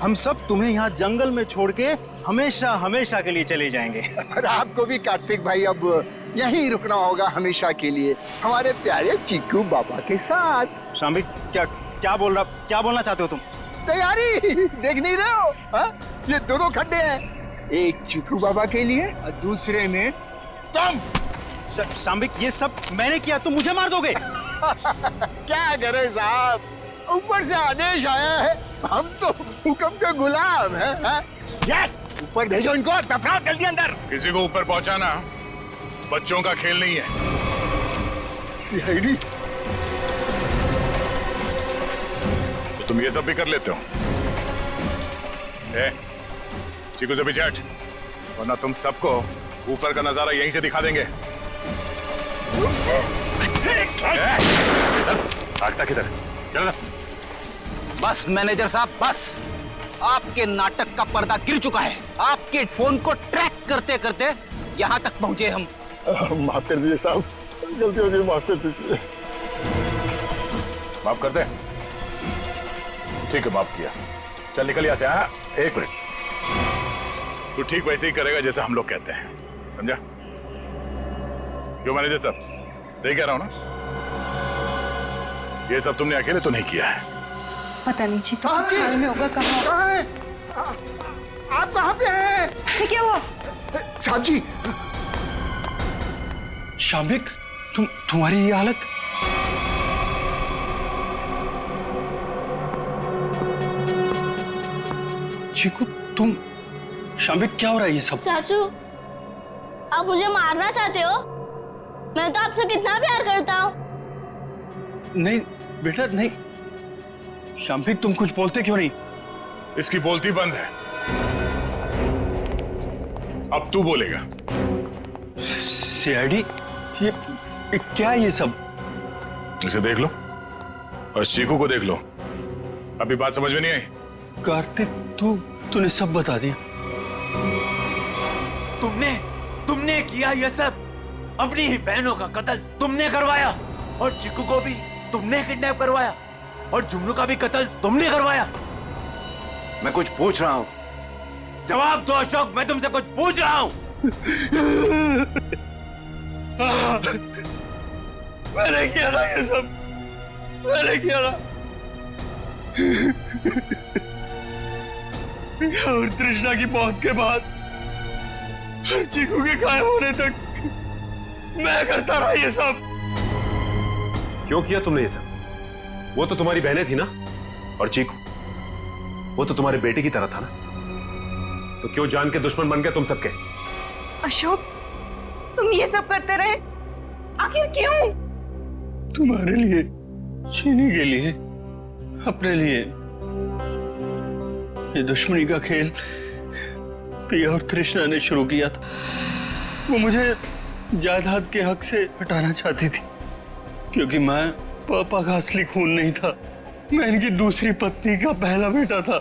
हम सब तुम्हें यहाँ जंगल में छोड़ के हमेशा हमेशा के लिए चले जाएंगे। और आपको भी कार्तिक भाई अब यहीं रुकना होगा हमेशा के लिए, हमारे प्यारे चीकू बाबा के साथ। शाम्बिक क्या बोलना चाहते हो तुम? तैयारी देख नहीं रहे हो? हा? ये दो खड्डे हैं, एक चीकू बाबा के लिए और दूसरे में तुम। शाम्बिक ये सब मैंने किया, तुम मुझे मार दोगे? क्या करें साहब, ऊपर से आदेश आया है, हम तो हुक्म के गुलाम हैं। ऊपर भेजो इनको, दफनाओ जल्दी अंदर। किसी को ऊपर पहुंचाना बच्चों का खेल नहीं है। सीआईडी तो तुम ये सब भी कर लेते हो? चीकू से पीछे हट, वरना तुम सबको ऊपर का नजारा यहीं से दिखा देंगे। भागता किधर? चल ना। बस मैनेजर साहब, बस आपके नाटक का पर्दा गिर चुका है। आपके फोन को ट्रैक करते करते यहाँ तक पहुंचे हम। माफ कर दीजिए साहब, गलती हो गई, माफ कर दीजिए। माफ कर दे? ठीक है, माफ किया। चल निकल यहाँ से। हाँ, एक मिनट, तू ठीक वैसे ही करेगा जैसा हम लोग कहते हैं, समझा? क्यों मैनेजर साहब, सही कह रहा हूँ ना? ये सब तुमने अकेले तो नहीं किया है। पता नहीं जी हाल में होगा। कहाँ है आप? कहाँ पे हैं? क्या हुआ? साहब जी। शाम्बिक, तुम्हारी ये हालत? चीकू तुम, शाम्बिक क्या हो रहा है ये सब? चाचू आप मुझे मारना चाहते हो? मैं तो आपसे कितना प्यार करता हूँ। नहीं बेटा नहीं। शाम्भिक तुम कुछ बोलते क्यों नहीं? इसकी बोलती बंद है, अब तू बोलेगा। सीआईडी ये क्या है ये सब? इसे देख लो और चीकू को देख लो। अभी बात समझ में नहीं आई? कार्तिक तूने सब बता दिया। तुमने किया ये सब। अपनी ही बहनों का कत्ल तुमने करवाया और चिक्कू को भी तुमने किडनैप करवाया और जुमरू का भी कत्ल तुमने करवाया। मैं कुछ पूछ रहा हूँ, जवाब दो अशोक। मैं तुमसे कुछ पूछ रहा हूँ। मैंने किया ना ये सब, मैंने किया ना। और तृष्णा की मौत के बाद और चीकू के गायब होने तक मैं करता रहा ये सब। क्यों किया तुमने ये सब? वो तो तुम्हारी बहनें थी ना, और चीकू वो तो तुम्हारे बेटे की तरह था ना, तो क्यों जान के दुश्मन बन गए तुम सबके? अशोक तुम ये सब करते रहे, आखिर क्यों? तुम्हारे लिए, चीनी के लिए, अपने लिए। ये दुश्मनी का खेल प्रिया और तृष्णा ने शुरू किया था। वो मुझे जायदाद के हक से हटाना चाहती थी क्योंकि मैं पापा का असली खून नहीं था, मैं इनकी दूसरी पत्नी का पहला बेटा था।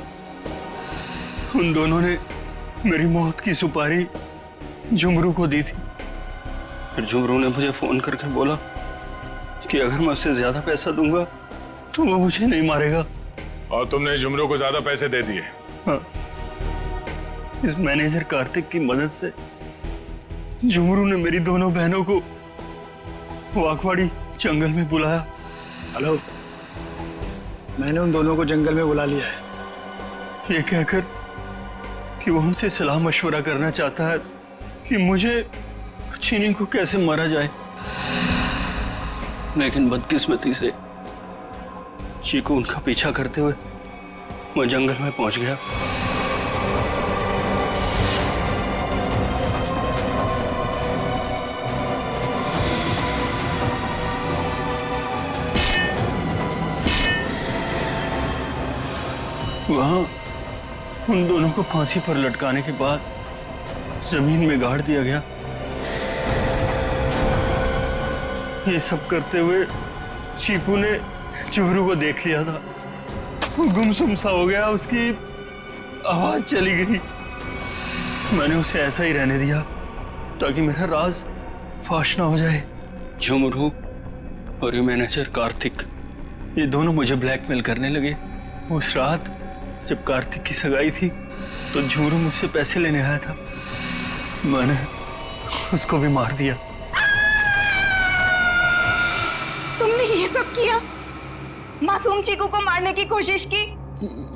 उन दोनों ने मेरी मौत की सुपारी झुमरू को दी थी। फिर झुमरू ने मुझे फोन करके बोला कि अगर मैं उससे ज्यादा पैसा दूंगा तो वो मुझे नहीं मारेगा। और तुमने झुमरू को ज्यादा पैसे दे दिए? हाँ। इस मैनेजर कार्तिक की मदद से झुमरू ने मेरी दोनों बहनों को वाकवाड़ी जंगल में बुलाया। हेलो, मैंने उन दोनों को जंगल में बुला लिया है। ये कहकर कि वो उनसे सलाह मशवरा करना चाहता है कि मुझे चीनी को कैसे मारा जाए। लेकिन बदकिस्मती से चीकू उनका पीछा करते हुए वो जंगल में पहुंच गया। वहां उन दोनों को फांसी पर लटकाने के बाद जमीन में गाड़ दिया गया। ये सब करते हुए चीकू ने झुमरू को देख लिया था। वो गुमसुम सा हो गया, उसकी आवाज चली गई। मैंने उसे ऐसा ही रहने दिया ताकि मेरा राज फाश ना हो जाए। झुमरू और ये मैनेजर कार्तिक, ये दोनों मुझे ब्लैकमेल करने लगे। उस रात जब कार्तिक की सगाई थी तो झुमरू मुझसे पैसे लेने आया था, मैंने उसको भी मार दिया। तुमने ये सब किया? मासूम चीकू को मारने की कोशिश की?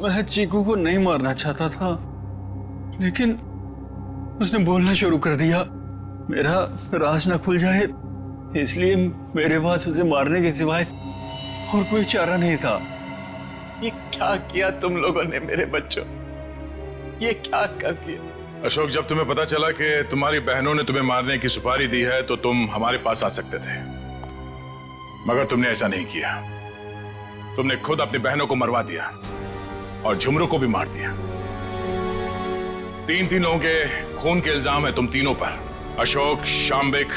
मैं चीकू को नहीं मारना चाहता था, लेकिन उसने बोलना शुरू कर दिया। मेरा राज ना खुल जाए इसलिए मेरे पास उसे मारने के सिवाय और कोई चारा नहीं था। ये क्या किया तुम लोगों ने मेरे बच्चों? ये क्या कर दिया? अशोक, जब तुम्हें पता चला कि तुम्हारी बहनों ने तुम्हें मारने की सुपारी दी है तो तुम हमारे पास आ सकते थे, मगर तुमने ऐसा नहीं किया। तुमने खुद अपनी बहनों को मरवा दिया और झुमरू को भी मार दिया। तीन लोगों के खून के इल्जाम है तुम तीनों पर। अशोक, शाम्बिक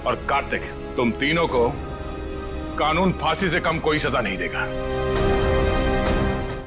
और कार्तिक, तुम तीनों को कानून फांसी से कम कोई सजा नहीं देगा।